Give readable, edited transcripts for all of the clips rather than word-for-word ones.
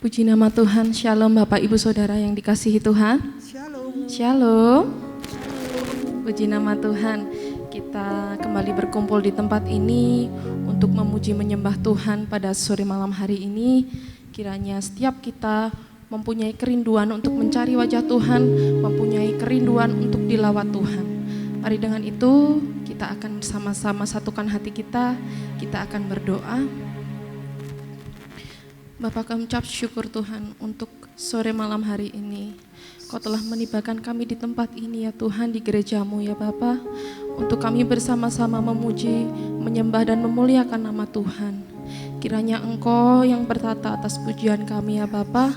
Puji nama Tuhan, Shalom Bapak Ibu Saudara yang dikasihi Tuhan. Shalom. Shalom. Puji nama Tuhan, kita kembali berkumpul di tempat ini untuk memuji menyembah Tuhan pada sore malam hari ini. Kiranya setiap kita mempunyai kerinduan untuk mencari wajah Tuhan, mempunyai kerinduan untuk dilawat Tuhan. Mari dengan itu kita akan bersama-sama satukan hati kita akan berdoa. Bapa, kami ucap syukur Tuhan untuk sore malam hari ini. Kau telah menibakan kami di tempat ini ya Tuhan, di gereja-Mu ya Bapa, untuk kami bersama-sama memuji, menyembah dan memuliakan nama Tuhan. Kiranya Engkau yang bertata atas pujian kami ya Bapa.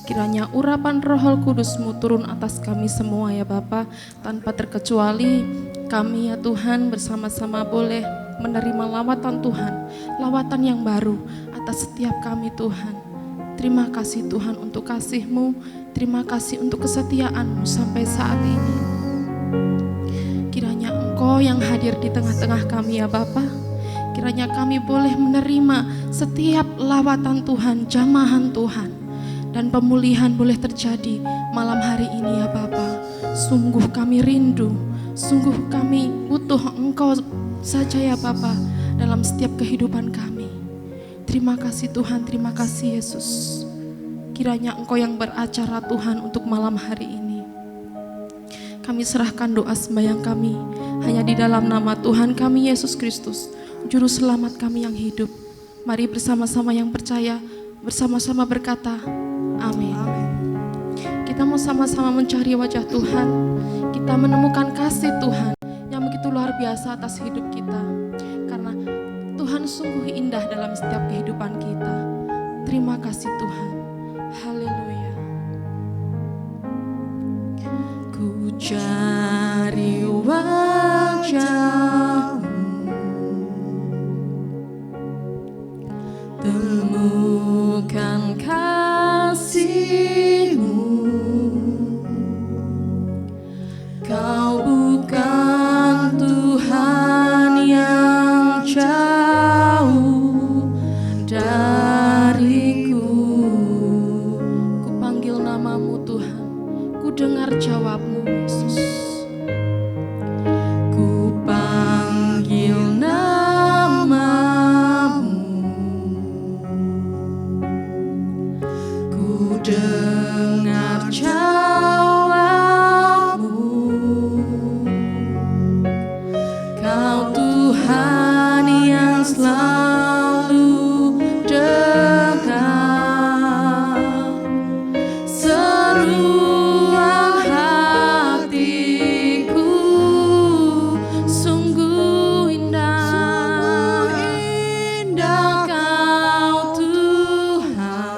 Kiranya urapan Roh Kudus-Mu turun atas kami semua ya Bapa, tanpa terkecuali kami ya Tuhan bersama-sama boleh menerima lawatan Tuhan, lawatan yang baru atas setiap kami Tuhan. Terima kasih Tuhan untuk kasih-Mu, terima kasih untuk kesetiaan-Mu sampai saat ini. Kiranya Engkau yang hadir di tengah-tengah kami ya Bapa, kiranya kami boleh menerima setiap lawatan Tuhan, jamahan Tuhan, dan pemulihan boleh terjadi malam hari ini ya Bapa. Sungguh kami rindu, sungguh kami butuh Engkau saja ya Bapa dalam setiap kehidupan kami. Terima kasih Tuhan, terima kasih Yesus. Kiranya Engkau yang beracara Tuhan untuk malam hari ini. Kami serahkan doa sembahyang kami hanya di dalam nama Tuhan kami Yesus Kristus, Juru Selamat kami yang hidup. Mari bersama-sama yang percaya, bersama-sama berkata, amin. Kita mau sama-sama mencari wajah Tuhan. Kita menemukan kasih Tuhan yang begitu luar biasa atas hidup kita. Karena Tuhan sungguh indah dalam setiap kehidupan kita. Terima kasih Tuhan. Haleluya. Ku cari wajah-Mu, temukan kasih-Mu. Kau bukan Tuhan yang jauh dariku. Ku panggil nama-Mu Tuhan, ku dengar jawab-Mu Yesus. Ku panggil nama-Mu, ku dengar jawab-Mu. Kau Tuhan yang selalu dekat, seruan hatiku sungguh indah, Kau Tuhan.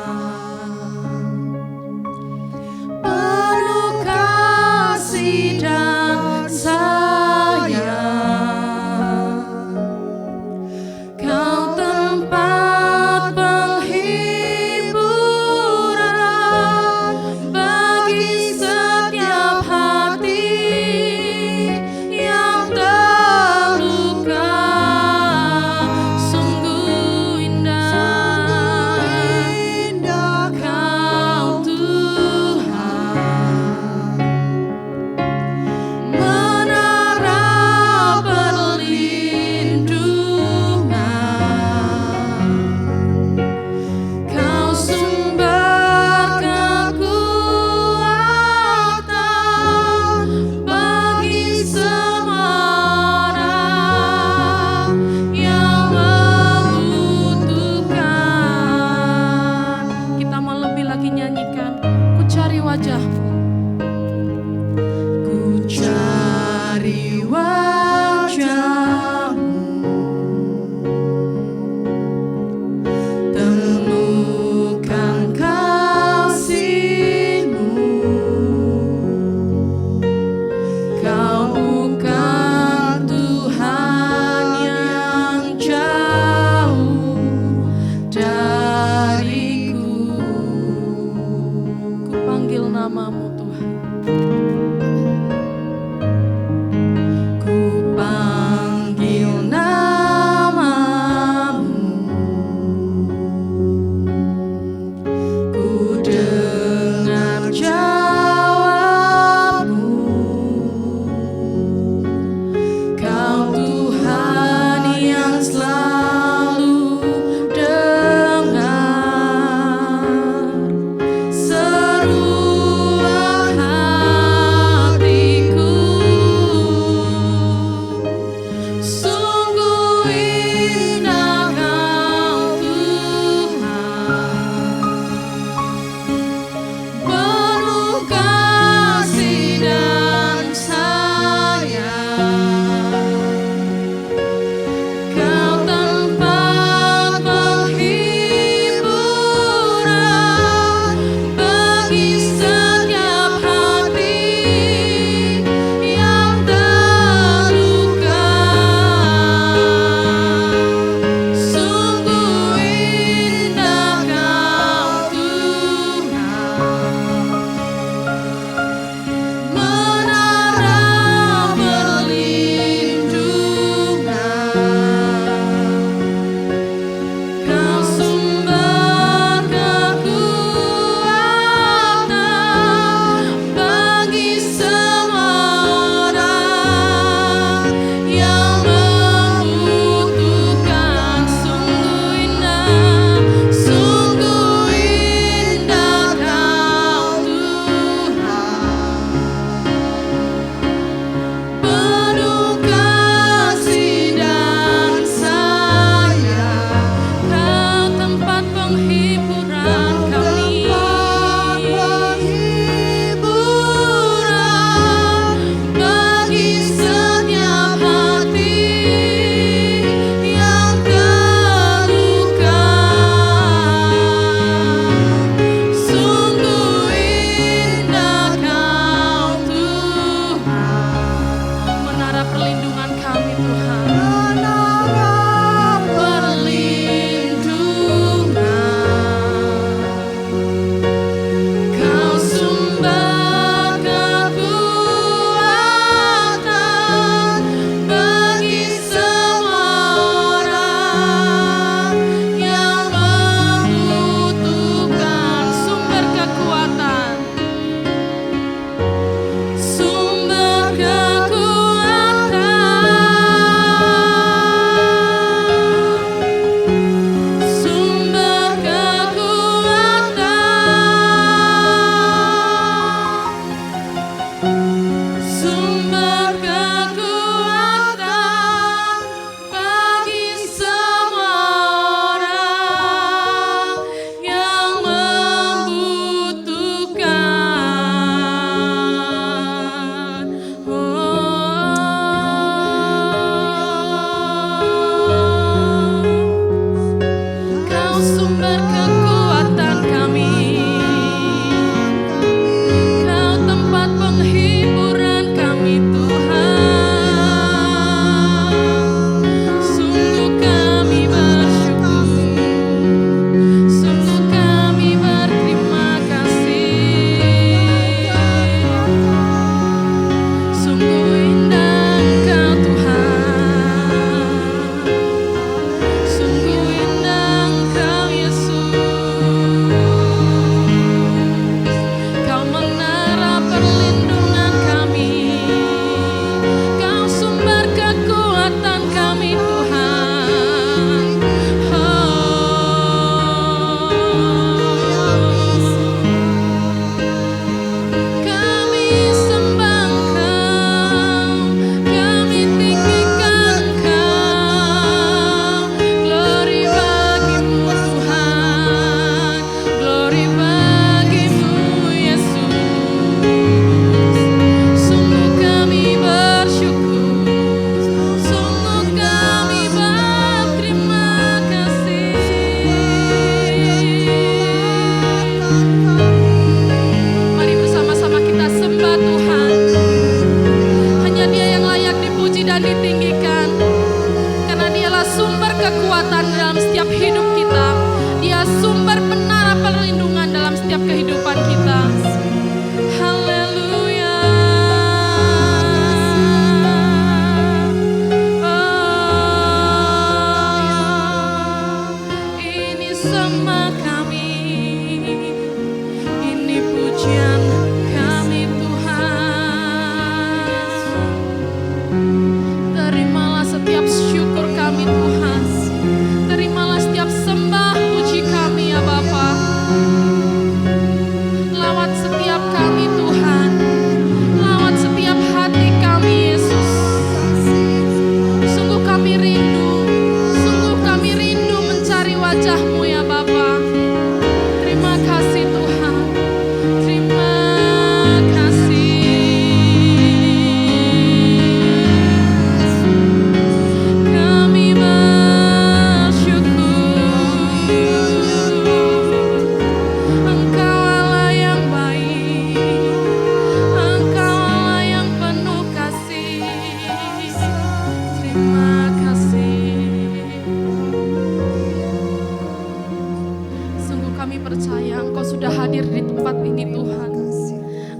kami percaya Engkau sudah hadir di tempat ini Tuhan.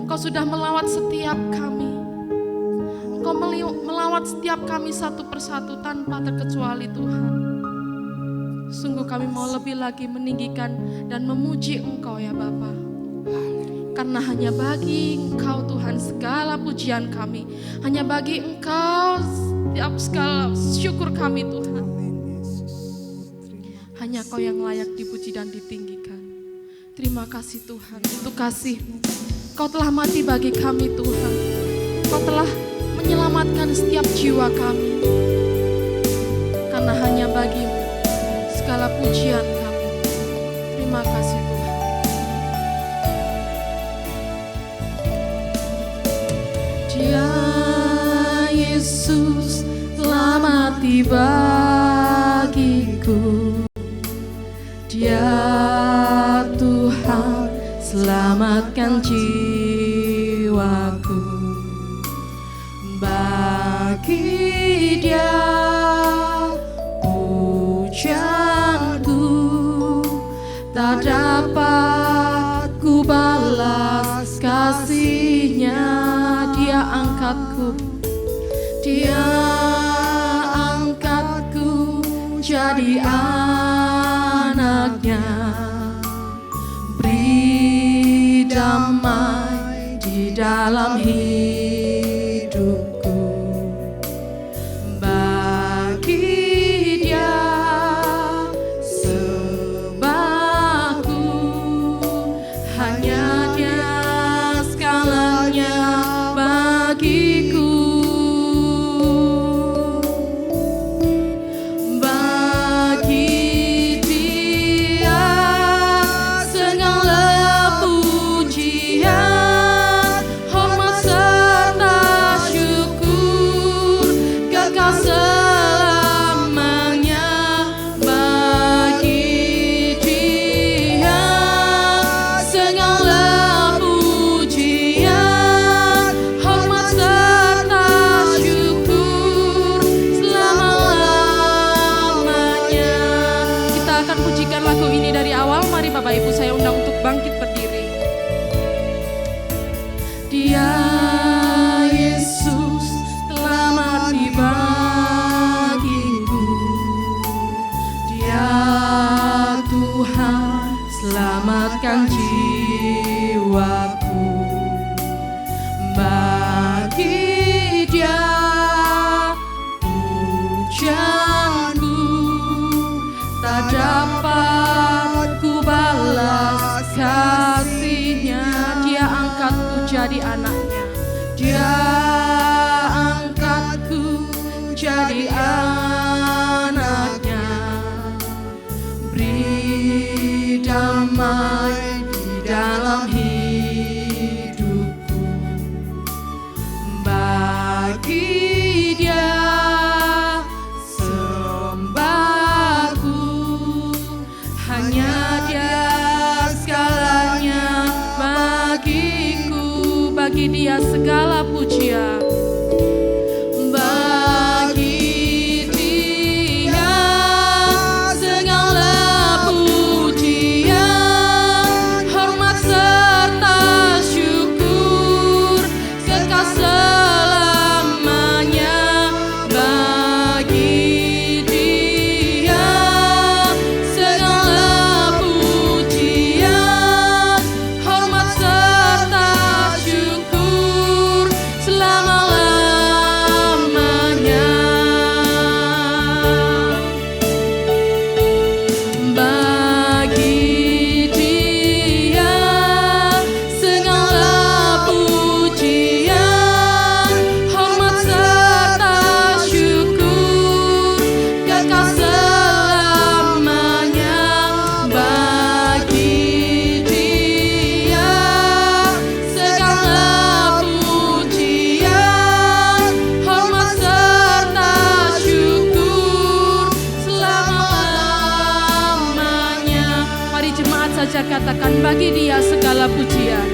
Engkau sudah melawat setiap kami. Engkau melawat setiap kami satu persatu tanpa terkecuali Tuhan. Sungguh kami mau lebih lagi meninggikan dan memuji Engkau ya Bapa. Karena hanya bagi Engkau Tuhan segala pujian kami. Hanya bagi Engkau setiap segala syukur kami Tuhan. Hanya Kau yang layak dipuji dan ditinggikan. Terima kasih Tuhan untuk kasih-Mu. Kau telah mati bagi kami Tuhan. Kau telah menyelamatkan setiap jiwa kami. Karena hanya bagi-Mu segala pujian kami. Terima kasih Tuhan. Dia Yesus telah mati bagiku. Dia Tuhan selamatkan jiwaku. Bagi Dia pujianku tak dapat ku balas kasih-Nya. Dia angkatku, Dia angkatku jadi anaknya. Beri damai di dalam hidupku. Bagi Dia sembahku, hanya Dia segalanya bagiku. Bagi Dia segala pujian, hormat serta syukur kekal selamanya. Bagi Dia segala pujian, hormat serta syukur selama-lamanya. Kita akan pujikan lagu ini dari awal. Mari Bapak Ibu saya undang untuk bangkit berdiri. Dia Yesus telah mati bagiku. Dia Tuhan selamatkan jiwaku. Bagi Dia pujianku tak dapat ku balas kasih-Nya. Dia angkatku jadi anaknya. Dia angkatku jadi anaknya. Beri damai di dalam hidupku. Bagi Dia sembahku, hanya Dia segalanya bagiku. Bagi Dia segala pujian. Bagi Dia segala pujian, hormat serta syukur kekal selamanya. Bagi Dia segala pujian, hormat serta syukur selama-lamanya. Bagi Dia segala pujian, hormat serta syukur kekal selamanya. Bagi Dia segala pujian, hormat serta syukur selama-lamanya. Mari jemaat saja katakan, bagi Dia segala pujian.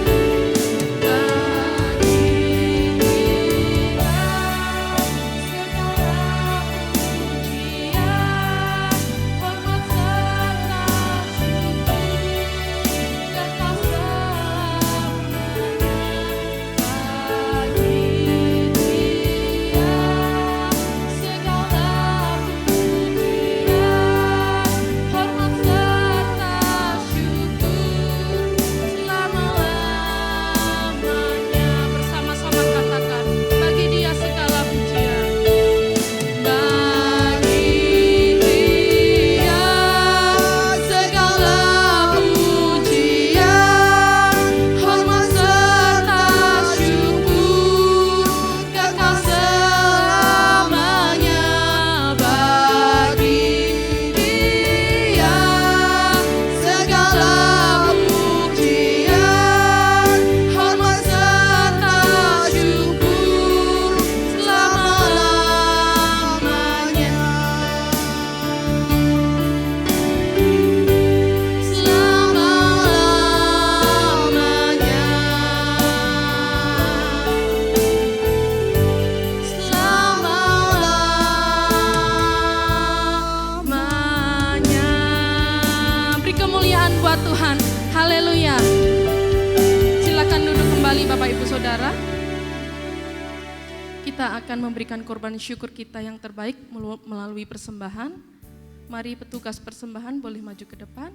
Bagi Dia segala pujian, hormat serta syukur Haleluya. Silakan duduk kembali Bapak Ibu Saudara. Kita akan memberikan korban syukur kita yang terbaik melalui persembahan. Mari petugas persembahan boleh maju ke depan.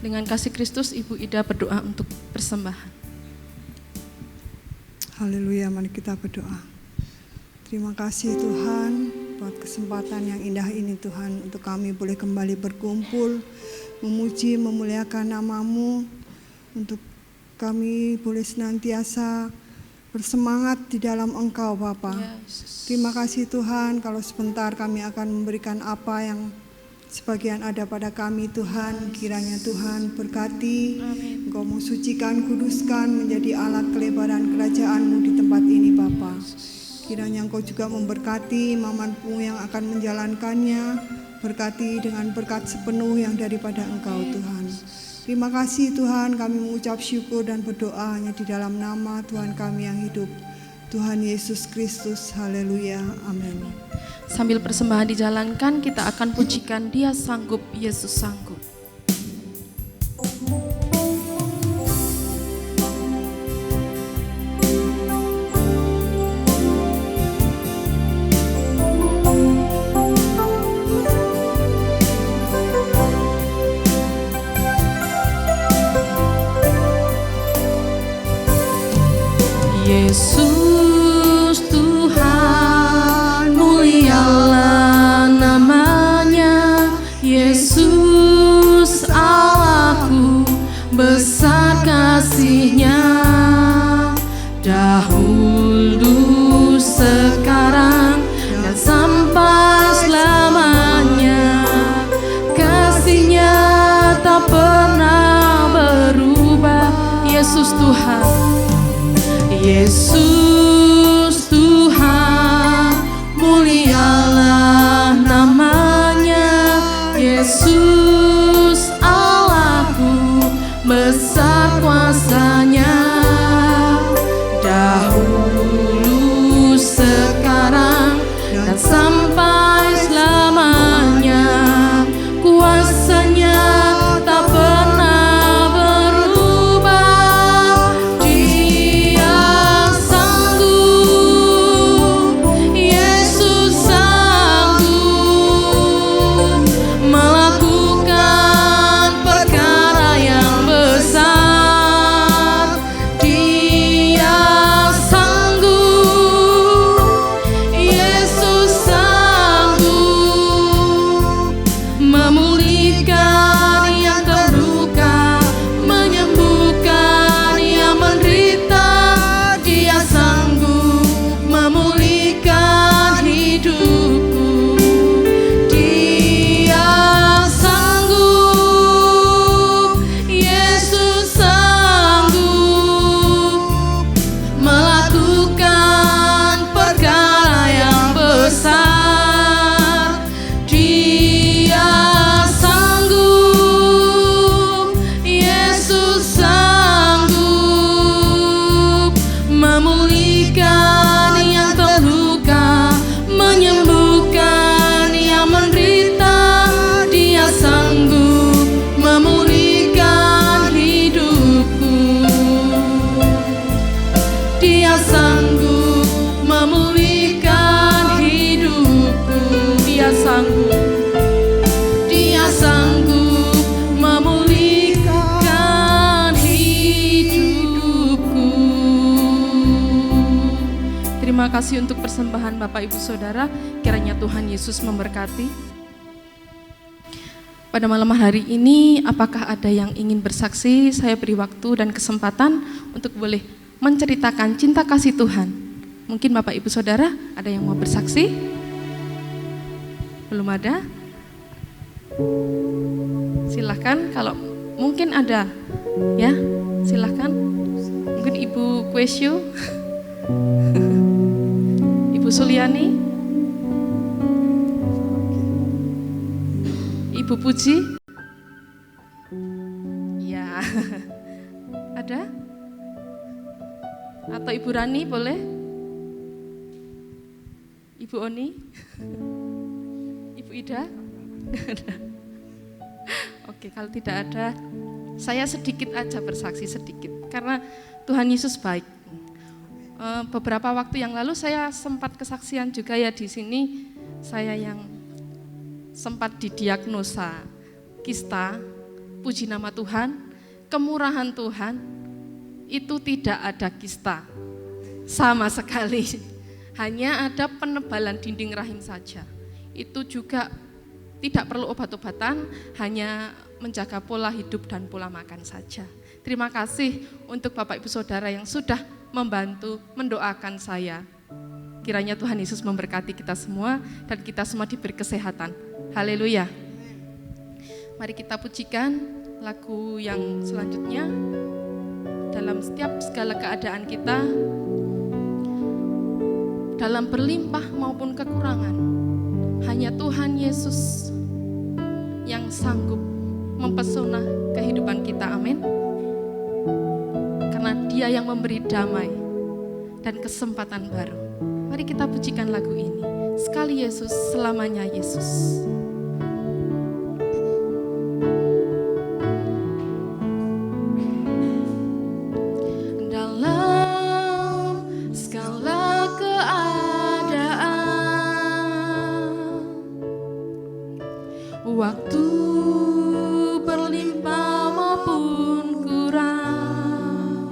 Dengan kasih Kristus, Ibu Ida berdoa untuk persembahan. Haleluya, mari kita berdoa. Terima kasih Tuhan buat kesempatan yang indah ini Tuhan, untuk kami boleh kembali berkumpul, memuji, memuliakan nama-Mu, untuk kami boleh senantiasa bersemangat di dalam Engkau Bapa. Terima kasih Tuhan, kalau sebentar kami akan memberikan apa yang sebagian ada pada kami Tuhan. Kiranya Tuhan berkati, Engkau mensucikan, kuduskan menjadi alat kelebaran kerajaan-Mu di tempat ini Bapa. Kiranya Engkau juga memberkati Mamanmu yang akan menjalankannya, berkati dengan berkat sepenuh yang daripada Engkau Tuhan. Terima kasih Tuhan, kami mengucap syukur dan berdoa hanya di dalam nama Tuhan kami yang hidup, Tuhan Yesus Kristus. Haleluya, amin. Sambil persembahan dijalankan, kita akan pujikan Dia Sanggup, Yesus Sanggup. Yesus Tuhan, mulialah namanya. Yesus Allahku, besar kasih-Nya. Dahulu, sekarang, dan sampai selamanya. Kasih-Nya tak pernah berubah. Yesus Tuhan, Yesus Tuhan, mulialah namanya. Yesus Allahku, besar kuasa-Nya. Dahulu, sekarang, dan sampai selamanya. Kuasa-Nya tak pernah berubah. Dia sanggup, Yesus sanggup melakukan perkara yang besar. Dia sanggup, Yesus sanggup memulihkan yang terluka, menyembuhkan yang menderita. Dia sanggup memulihkan hidupku. Dia sanggup, Yesus sanggup melakukan perkara yang besar. Dia sanggup, Yesus sanggup memulihkan yang terluka, menyembuhkan yang menderita. Dia sanggup memulihkan hidupku. Dia sanggup memulihkan hidupku. Dia sanggup. Dia sanggup memulihkan hidupku. Terima kasih untuk persembahan Bapak Ibu Saudara. Kiranya Tuhan Yesus memberkati. Pada malam hari ini, apakah ada yang ingin bersaksi? Saya beri waktu dan kesempatan untuk boleh menceritakan cinta kasih Tuhan. Mungkin Bapak Ibu Saudara ada yang mau bersaksi? Belum ada? Silahkan, kalau mungkin ada, ya silahkan. Mungkin Ibu Kwesyu, Ibu Suliani, Ibu Puji, ya ada? Atau Ibu Rani boleh? Ibu Oni, Ibu Ida, Oke, kalau tidak ada, saya sedikit aja bersaksi sedikit, karena Tuhan Yesus baik. Beberapa waktu yang lalu saya sempat kesaksian juga ya di sini, saya yang sempat didiagnosa kista. Puji nama Tuhan, kemurahan Tuhan, itu tidak ada kista sama sekali. Hanya ada penebalan dinding rahim saja. Itu juga tidak perlu obat-obatan, hanya menjaga pola hidup dan pola makan saja. Terima kasih untuk Bapak Ibu Saudara yang sudah membantu mendoakan saya. Kiranya Tuhan Yesus memberkati kita semua dan kita semua diberi kesehatan. Haleluya. Mari kita pujikan lagu yang selanjutnya. Dalam setiap segala keadaan kita, dalam berlimpah maupun kekurangan, hanya Tuhan Yesus yang sanggup mempesona kehidupan kita, amin. Karena Dia yang memberi damai dan kesempatan baru. Mari kita pujikan lagu ini. Sekali Yesus, selamanya Yesus. Waktu berlimpah maupun kurang,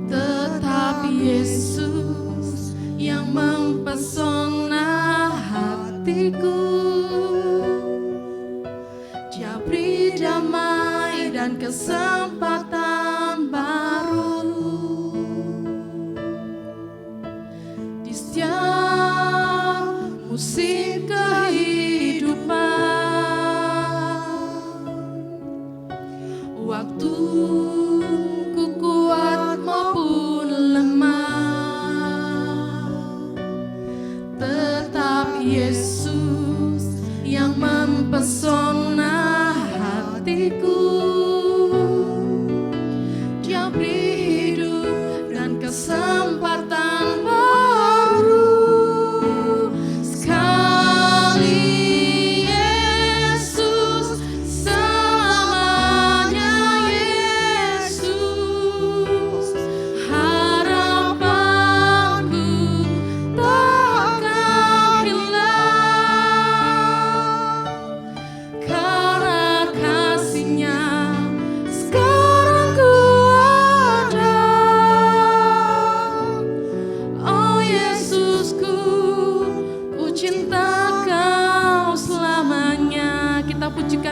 tetap Yesus yang mempesona hatiku. Dia beri damai dan kesempatan baru di setiap musim waktu ku kuat maupun lemah, tetap Yesus yang mempesona hatiku. Dia beri hidup dan kesempatan baru.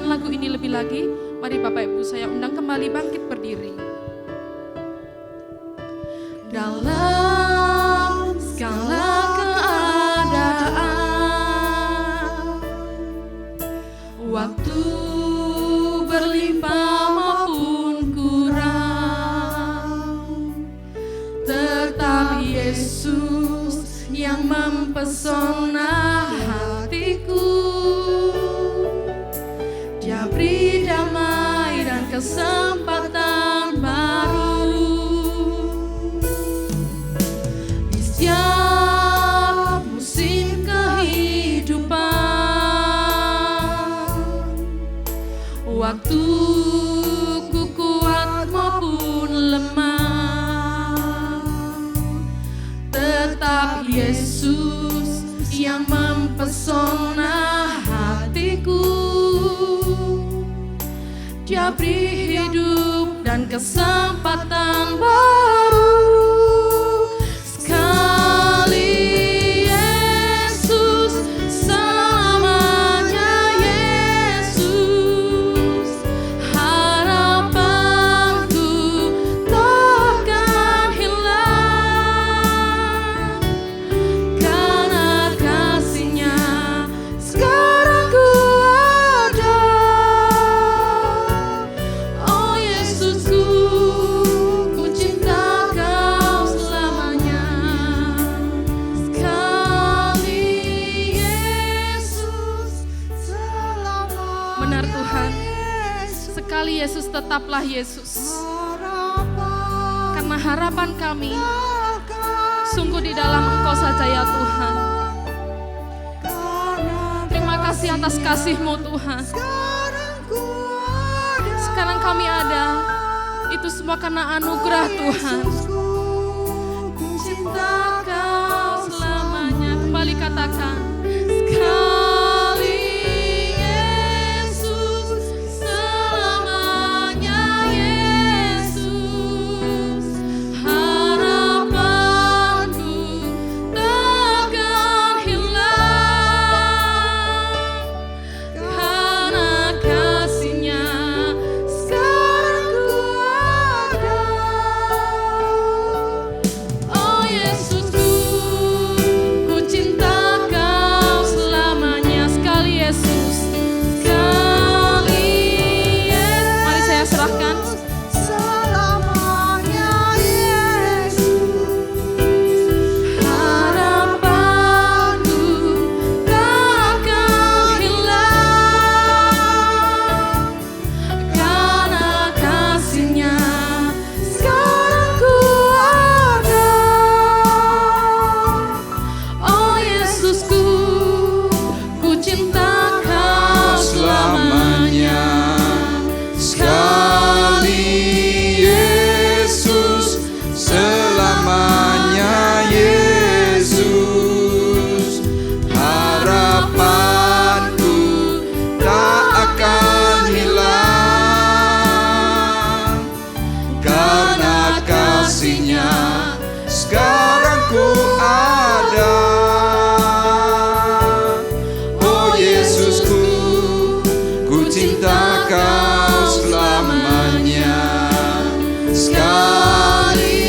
Lagu ini lebih lagi, mari Bapak Ibu saya undang kembali bangkit berdiri. Dalam segala keadaan, waktu berlimpah maupun kurang, tetap Yesus yang mempesona hatiku. Dia beri damai dan kesempatan baru di setiap musim kehidupan. Waktu ku kuat maupun lemah, tetap Yesus yang mempesona hatiku. Dia beri hidup dan kesempatan baru. Sekali Yesus, selamanya Yesus. Harapanku takkan hilang, karena kasih-Nya sekarang ku ada. Sekali Yesus, tetaplah Yesus. Karena harapan kami sungguh di dalam Engkau saja ya Tuhan. Terima kasih kasih atas kasih-Mu Tuhan. Sekarang kami ada, itu semua karena anugerah Tuhan. Cinta Kau selamanya. Kembali katakan, sekali Yesus, selamanya Yesus. Harapanku takkan hilang, karena kasih-Nya sekarang ku ada. Oh Yesusku, ku cinta Kau selamanya. Sekali Yesus, sekali Yesus. Mari saya serahkan. Selamanya Yesus, Harapanku takkan hilang, karena kasih-Nya sekarang ku ada. Oh Yesusku, ku cinta Kau selamanya. Sekali Yesus, selamanya Yesus. Harapanku tak akan hilang, karena kasih-Nya sekarang ku ada. Oh Yesusku, ku cinta Kau selamanya. Sekali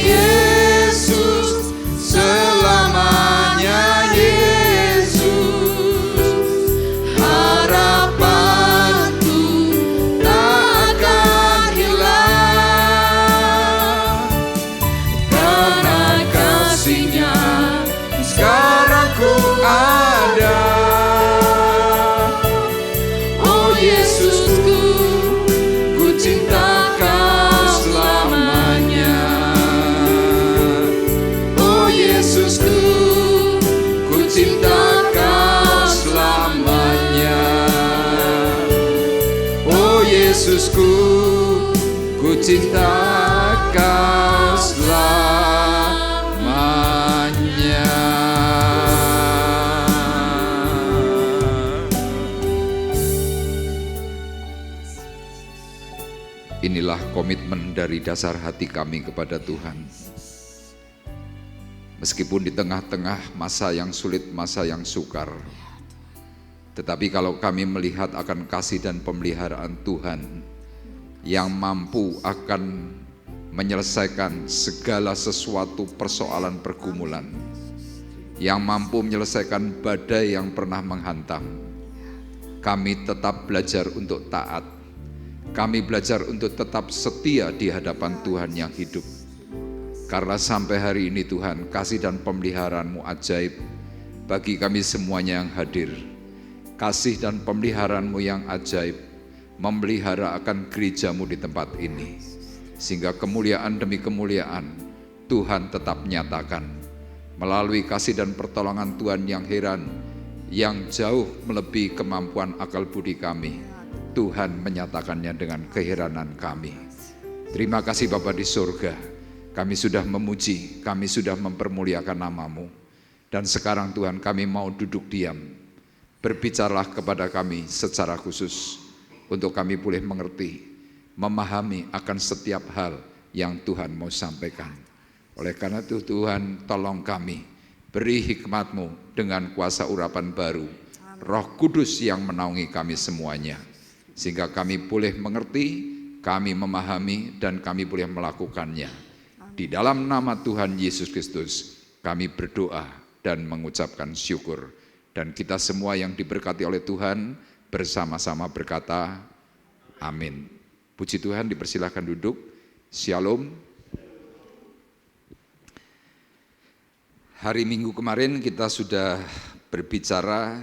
Yesus, selamanya Yesus. Harapanku tak akan hilang, karena kasih-Nya sekarang ku ada. Oh Yesusku, ku cinta Kau selamanya. Oh Yesusku, ku cinta Kau selamanya. Oh Yesusku, ku cinta Kau selamanya. Inilah komitmen dari dasar hati kami kepada Tuhan. Meskipun di tengah-tengah masa yang sulit, masa yang sukar, tetapi kalau kami melihat akan kasih dan pemeliharaan Tuhan yang mampu akan menyelesaikan segala sesuatu persoalan pergumulan, yang mampu menyelesaikan badai yang pernah menghantam, kami tetap belajar untuk taat. Kami belajar untuk tetap setia di hadapan Tuhan yang hidup. Karena sampai hari ini Tuhan, kasih dan pemeliharaan-Mu ajaib bagi kami semuanya yang hadir. Kasih dan pemeliharaan-Mu yang ajaib memelihara akan gereja-Mu di tempat ini. Sehingga kemuliaan demi kemuliaan Tuhan tetap nyatakan. Melalui kasih dan pertolongan Tuhan yang heran, yang jauh melebihi kemampuan akal budi kami, Tuhan menyatakannya dengan keheranan kami. Terima kasih Bapa di surga, kami sudah memuji, kami sudah mempermuliakan nama-Mu. Dan sekarang Tuhan kami mau duduk diam. Berbicaralah kepada kami secara khusus, untuk kami boleh mengerti, memahami akan setiap hal yang Tuhan mau sampaikan. Oleh karena itu Tuhan, tolong kami, beri hikmat-Mu dengan kuasa urapan baru, Roh Kudus yang menaungi kami semuanya. Sehingga kami boleh mengerti, kami memahami, dan kami boleh melakukannya. Di dalam nama Tuhan Yesus Kristus, kami berdoa dan mengucapkan syukur. Dan kita semua yang diberkati oleh Tuhan, bersama-sama berkata, amin. Puji Tuhan, dipersilahkan duduk. Shalom. Hari Minggu kemarin kita sudah berbicara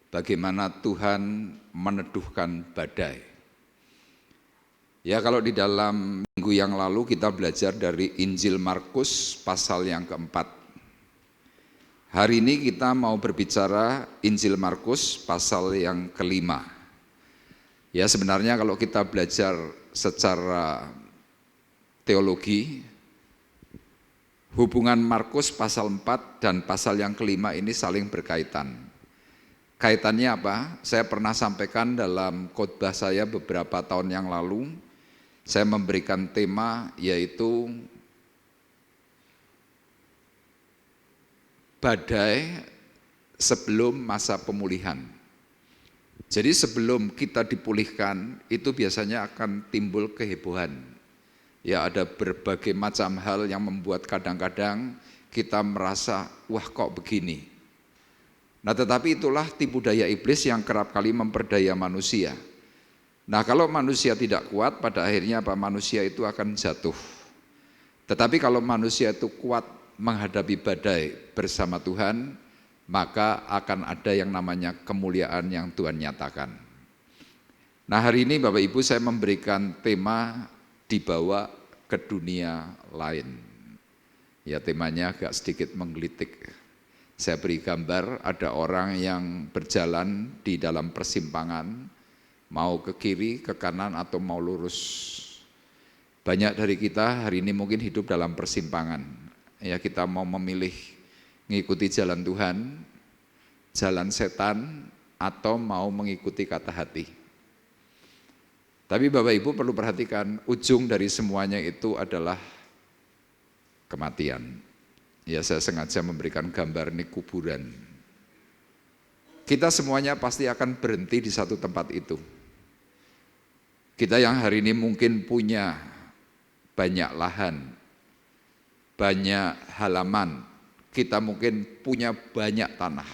bagaimana Tuhan meneduhkan badai. Ya, kalau di dalam minggu yang lalu kita belajar dari Injil Markus pasal yang keempat. Hari ini kita mau berbicara Injil Markus pasal yang ke-5. Ya, sebenarnya kalau kita belajar secara teologi, hubungan Markus pasal 4 dan pasal yang ke-5 ini saling berkaitan. Kaitannya apa? Saya pernah sampaikan dalam khotbah saya beberapa tahun yang lalu, saya memberikan tema yaitu badai sebelum masa pemulihan. Jadi sebelum kita dipulihkan, itu biasanya akan timbul kehebohan. Ya, ada berbagai macam hal yang membuat kadang-kadang kita merasa, wah kok begini. Nah, tetapi itulah tipu daya iblis yang kerap kali memperdaya manusia. Nah, kalau manusia tidak kuat, pada akhirnya apa? Manusia itu akan jatuh. Tetapi kalau manusia itu kuat menghadapi badai bersama Tuhan, maka akan ada yang namanya kemuliaan yang Tuhan nyatakan. Nah, hari ini Bapak Ibu saya memberikan tema dibawa ke dunia lain. Ya, temanya agak sedikit menggelitik. Saya beri gambar, ada orang yang berjalan di dalam persimpangan, mau ke kiri, ke kanan, atau mau lurus. Banyak dari kita hari ini mungkin hidup dalam persimpangan. Ya, kita mau memilih mengikuti jalan Tuhan, jalan setan, atau mau mengikuti kata hati. Tapi Bapak Ibu perlu perhatikan, ujung dari semuanya itu adalah kematian. Ya, saya sengaja memberikan gambar ini kuburan. Kita semuanya pasti akan berhenti di satu tempat itu. Kita yang hari ini mungkin punya banyak lahan, banyak halaman, kita mungkin punya banyak tanah.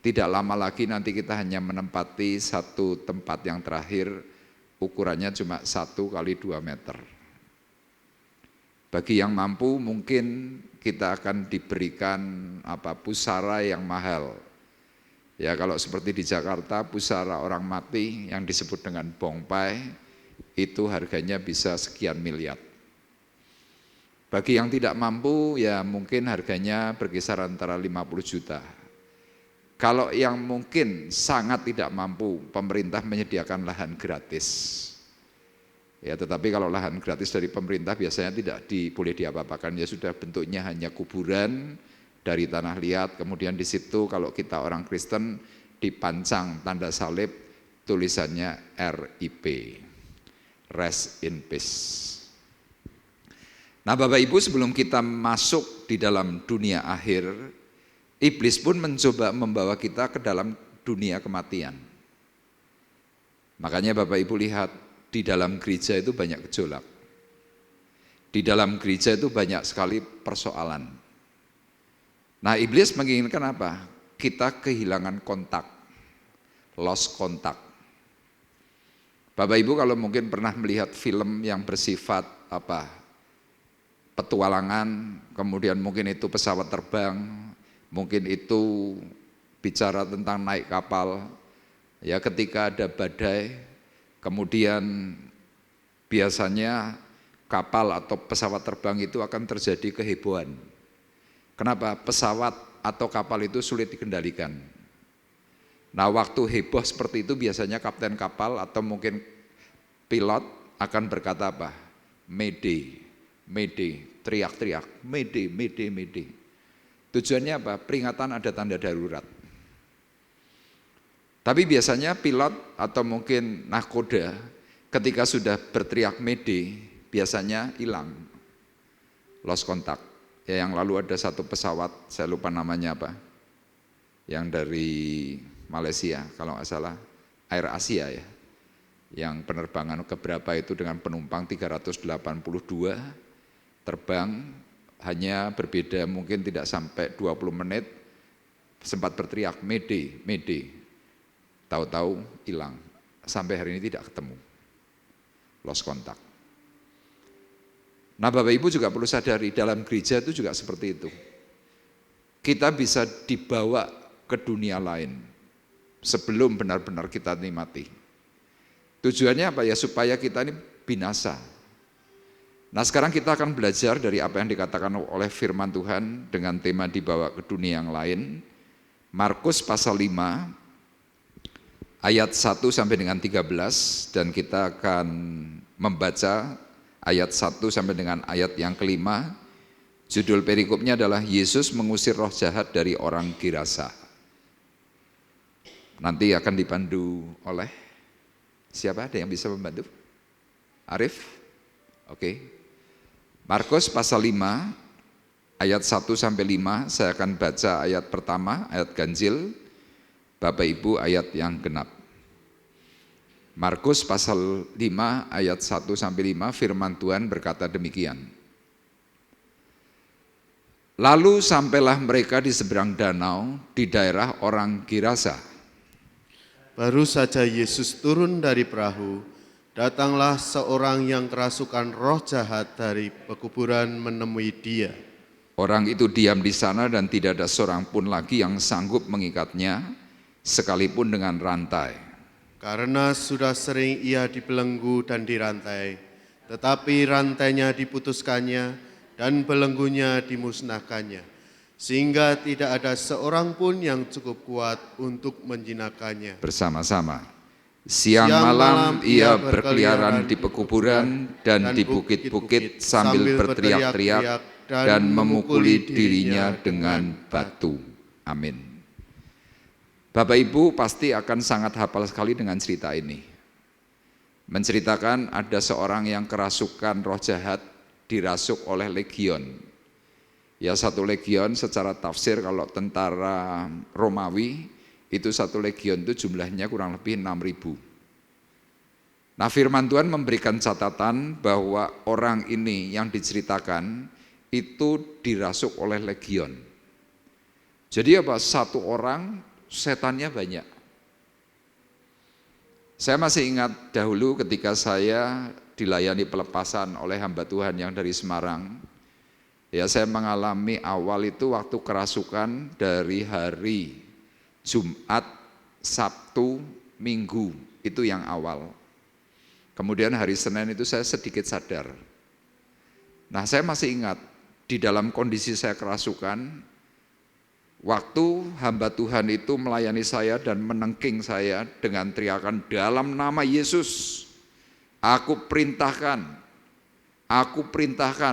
Tidak lama lagi nanti kita hanya menempati satu tempat yang terakhir, ukurannya cuma 1 kali 2 meter. Bagi yang mampu mungkin kita akan diberikan pusara yang mahal. Ya, kalau seperti di Jakarta, pusara orang mati yang disebut dengan bongpai, itu harganya bisa sekian miliar. Bagi yang tidak mampu, ya mungkin harganya berkisar antara 50 juta. Kalau yang mungkin sangat tidak mampu, pemerintah menyediakan lahan gratis. Ya, tetapi kalau lahan gratis dari pemerintah biasanya tidak boleh diapa-apakan, ya sudah bentuknya hanya kuburan dari tanah liat, kemudian di situ kalau kita orang Kristen dipancang tanda salib, tulisannya RIP, Rest in Peace. Nah, Bapak Ibu, sebelum kita masuk di dalam dunia akhir, iblis pun mencoba membawa kita ke dalam dunia kematian. Makanya Bapak Ibu lihat, di dalam gereja itu banyak gejolak. Di dalam gereja itu banyak sekali persoalan. Nah, iblis menginginkan apa? Kita kehilangan kontak, lost kontak. Bapak Ibu kalau mungkin pernah melihat film yang bersifat petualangan, kemudian mungkin itu pesawat terbang, mungkin itu bicara tentang naik kapal, ya ketika ada badai, kemudian biasanya kapal atau pesawat terbang itu akan terjadi kehebohan. Kenapa? Pesawat atau kapal itu sulit dikendalikan. Nah, waktu heboh seperti itu biasanya kapten kapal atau mungkin pilot akan berkata apa? Mayday. Mayday, teriak-teriak, Mayday, Mayday, Mayday. Tujuannya apa? Peringatan ada tanda darurat. Tapi biasanya pilot atau mungkin nahkoda ketika sudah berteriak Mayday, biasanya hilang, lost contact. Ya, yang lalu ada satu pesawat, saya lupa namanya apa, yang dari Malaysia, kalau nggak salah, Air Asia ya, yang penerbangan keberapa itu dengan penumpang 382, terbang hanya berbeda mungkin tidak sampai 20 menit, sempat berteriak Mayday, Mayday, tahu-tahu hilang, sampai hari ini tidak ketemu, lost contact. Nah, Bapak Ibu juga perlu sadari, dalam gereja itu juga seperti itu. Kita bisa dibawa ke dunia lain sebelum benar-benar kita nikmati. Tujuannya apa ya? Supaya kita ini binasa. Nah sekarang kita akan belajar dari apa yang dikatakan oleh firman Tuhan dengan tema dibawa ke dunia yang lain. Markus pasal 5 ayat 1 sampai dengan 13 dan kita akan membaca ayat 1 sampai dengan ayat yang kelima. Judul perikopnya adalah Yesus mengusir roh jahat dari orang Gerasa. Nanti akan dipandu oleh siapa? Ada yang bisa membantu? Arif? Oke. Markus pasal 5 ayat 1 sampai 5, saya akan baca ayat pertama, ayat ganjil. Bapak Ibu ayat yang genap. Markus pasal 5 ayat 1 sampai 5, firman Tuhan berkata demikian. Lalu sampailah mereka di seberang danau di daerah orang Gerasa. Baru saja Yesus turun dari perahu, datanglah seorang yang kerasukan roh jahat dari pekuburan menemui dia. Orang itu diam di sana dan tidak ada seorang pun lagi yang sanggup mengikatnya, sekalipun dengan rantai. Karena sudah sering ia dibelenggu dan dirantai, tetapi rantainya diputuskannya dan belenggunya dimusnahkannya, sehingga tidak ada seorang pun yang cukup kuat untuk menjinakkannya. Bersama-sama. Siang malam ia berkeliaran di pekuburan dan di bukit-bukit sambil berteriak-teriak dan memukuli dirinya dengan batu. Amin. Bapak Ibu pasti akan sangat hafal sekali dengan cerita ini. Menceritakan ada seorang yang kerasukan roh jahat, dirasuk oleh legion. Ya satu legion secara tafsir kalau tentara Romawi itu satu legion itu jumlahnya kurang lebih 6.000. Nah firman Tuhan memberikan catatan bahwa orang ini yang diceritakan itu dirasuk oleh legion. Jadi apa? Satu orang setannya banyak. Saya masih ingat dahulu ketika saya dilayani pelepasan oleh hamba Tuhan yang dari Semarang. Ya saya mengalami awal itu waktu kerasukan dari hari Jumat, Sabtu, Minggu, itu yang awal. Kemudian hari Senin itu saya sedikit sadar. Nah saya masih ingat, di dalam kondisi saya kerasukan, waktu hamba Tuhan itu melayani saya dan menengking saya dengan teriakan dalam nama Yesus. Aku perintahkan,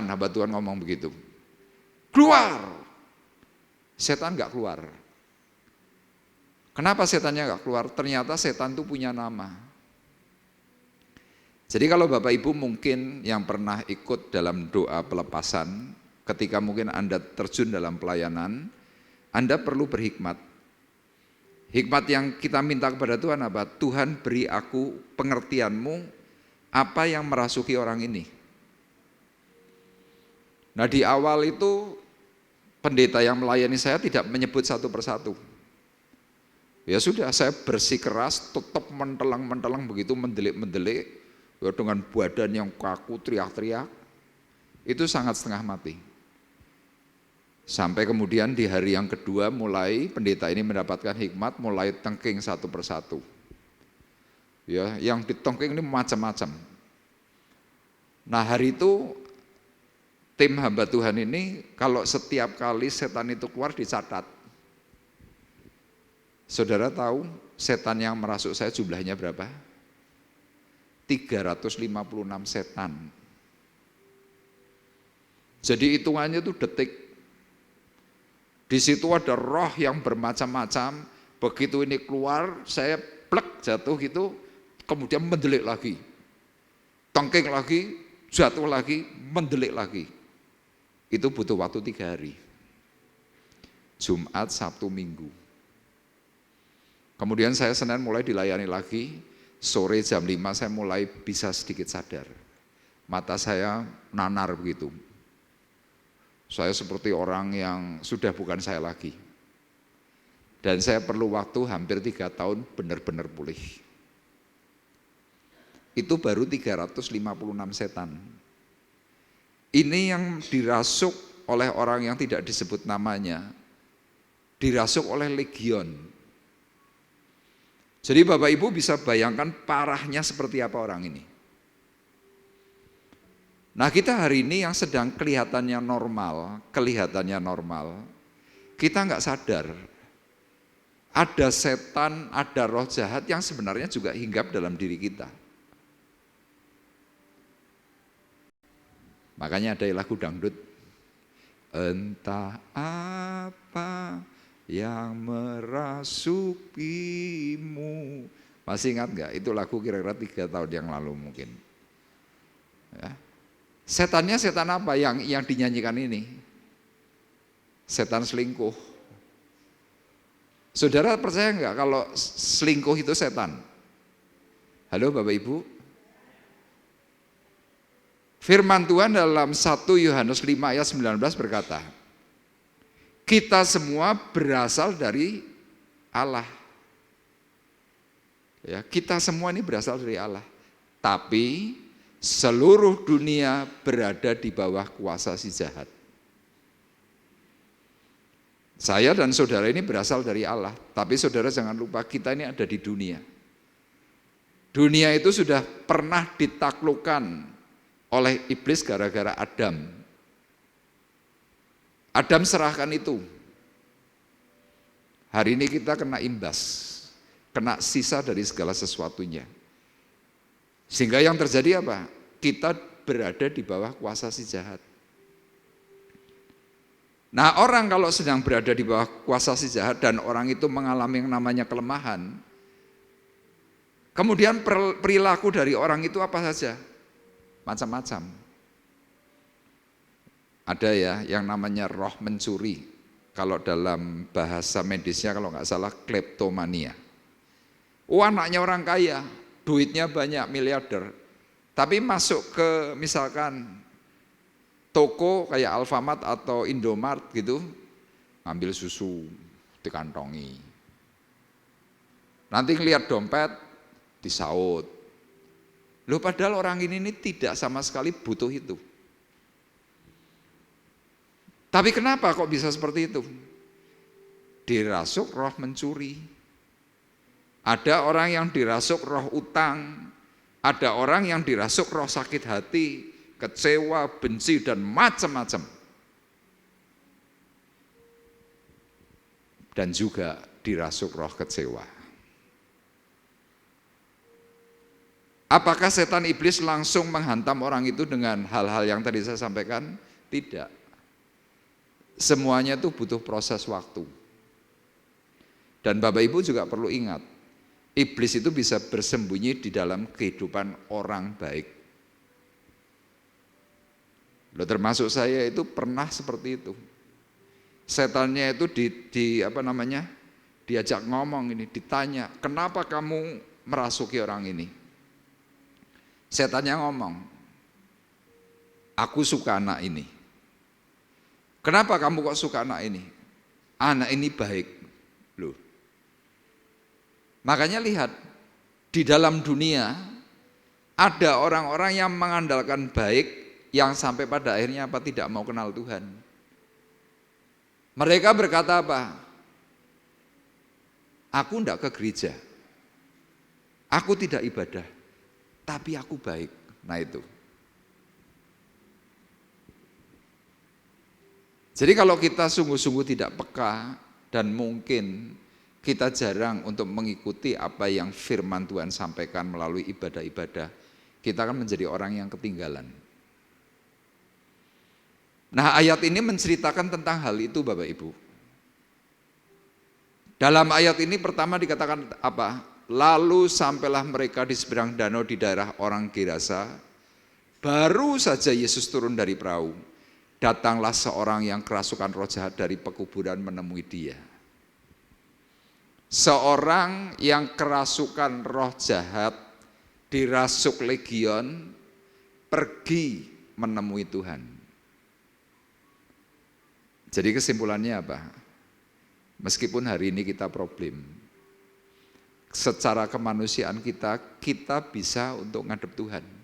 hamba Tuhan ngomong begitu. Keluar! Setan gak keluar. Kenapa setannya gak keluar? Ternyata setan itu punya nama. Jadi kalau Bapak Ibu mungkin yang pernah ikut dalam doa pelepasan, ketika mungkin Anda terjun dalam pelayanan, Anda perlu berhikmat. Hikmat yang kita minta kepada Tuhan apa? Tuhan beri aku pengertianmu, apa yang merasuki orang ini. Nah di awal itu pendeta yang melayani saya tidak menyebut satu persatu. Ya sudah saya bersikeras, tetap mentelang begitu, mendelik ya, dengan badan yang kaku, teriak-teriak. Itu sangat setengah mati. Sampai kemudian di hari yang kedua mulai pendeta ini mendapatkan hikmat, mulai tengking satu persatu. Ya, yang ditengking ini macam-macam. Nah hari itu tim hamba Tuhan ini kalau setiap kali setan itu keluar dicatat. Saudara tahu setan yang merasuk saya jumlahnya berapa? 356 setan. Jadi hitungannya itu detik. Di situ ada roh yang bermacam-macam. Begitu ini keluar, saya plek jatuh gitu, kemudian mendelik lagi. Tengking lagi, jatuh lagi, mendelik lagi. Itu butuh waktu 3 hari. Jumat, Sabtu, Minggu. Kemudian saya Senin mulai dilayani lagi, sore jam 5 saya mulai bisa sedikit sadar. Mata saya nanar begitu. Saya seperti orang yang sudah bukan saya lagi. Dan saya perlu waktu hampir 3 tahun benar-benar pulih. Itu baru 356 setan. Ini yang dirasuk oleh orang yang tidak disebut namanya, dirasuk oleh legion. Jadi Bapak Ibu bisa bayangkan parahnya seperti apa orang ini. Nah, kita hari ini yang sedang kelihatannya normal, kita nggak sadar ada setan, ada roh jahat yang sebenarnya juga hinggap dalam diri kita. Makanya ada lagu dangdut, entah apa yang merasukimu. Masih ingat nggak? Itu lagu kira-kira 3 tahun yang lalu mungkin. Ya. Setannya setan apa yang dinyanyikan ini? Setan selingkuh. Saudara percaya nggak kalau selingkuh itu setan? Halo Bapak Ibu? Firman Tuhan dalam 1 Yohanes 5 ayat 19 berkata, kita semua berasal dari Allah. Ya, kita semua ini berasal dari Allah. Tapi seluruh dunia berada di bawah kuasa si jahat. Saya dan saudara ini berasal dari Allah, tapi saudara jangan lupa kita ini ada di dunia. Dunia itu sudah pernah ditaklukkan oleh iblis gara-gara Adam. Adam serahkan itu. Hari ini kita kena imbas, kena sisa dari segala sesuatunya. Sehingga yang terjadi apa? Kita berada di bawah kuasa si jahat. Nah, orang kalau sedang berada di bawah kuasa si jahat dan orang itu mengalami yang namanya kelemahan, kemudian perilaku dari orang itu apa saja? Macam-macam. Ada ya yang namanya roh mencuri. Kalau dalam bahasa medisnya kalau nggak salah kleptomania. Anaknya orang kaya, duitnya banyak, miliarder, tapi masuk ke misalkan toko kayak Alfamart atau Indomart gitu, ngambil susu, dikantongi. Nanti ngelihat dompet, disaut. Loh padahal orang ini tidak sama sekali butuh itu. Tapi kenapa kok bisa seperti itu? Dirasuk roh mencuri. Ada orang yang dirasuk roh utang, ada orang yang dirasuk roh sakit hati, kecewa, benci, dan macam-macam. Dan juga dirasuk roh kecewa. Apakah setan iblis langsung menghantam orang itu dengan hal-hal yang tadi saya sampaikan? Tidak. Semuanya itu butuh proses waktu. Dan Bapak Ibu juga perlu ingat, iblis itu bisa bersembunyi di dalam kehidupan orang baik. Loh, termasuk saya itu pernah seperti itu. Setannya itu diajak ngomong ini, ditanya, kenapa kamu merasuki orang ini? Setannya ngomong, aku suka anak ini. Kenapa kamu kok suka anak ini? Anak ini baik. Loh. Makanya lihat, di dalam dunia ada orang-orang yang mengandalkan baik yang sampai pada akhirnya apa? Tidak mau kenal Tuhan. Mereka berkata apa? Aku tidak ke gereja, aku tidak ibadah, tapi aku baik. Nah itu. Jadi kalau kita sungguh-sungguh tidak peka dan mungkin kita jarang untuk mengikuti apa yang firman Tuhan sampaikan melalui ibadah-ibadah, kita akan menjadi orang yang ketinggalan. Nah, ayat ini menceritakan tentang hal itu Bapak Ibu. Dalam ayat ini pertama dikatakan apa? Lalu sampailah mereka di seberang danau di daerah orang Gerasa. Baru saja Yesus turun dari perahu. Datanglah seorang yang kerasukan roh jahat dari pekuburan menemui dia. Seorang yang kerasukan roh jahat, dirasuk legion, pergi menemui Tuhan. Jadi kesimpulannya apa? Meskipun hari ini kita problem, secara kemanusiaan kita bisa untuk ngadep Tuhan.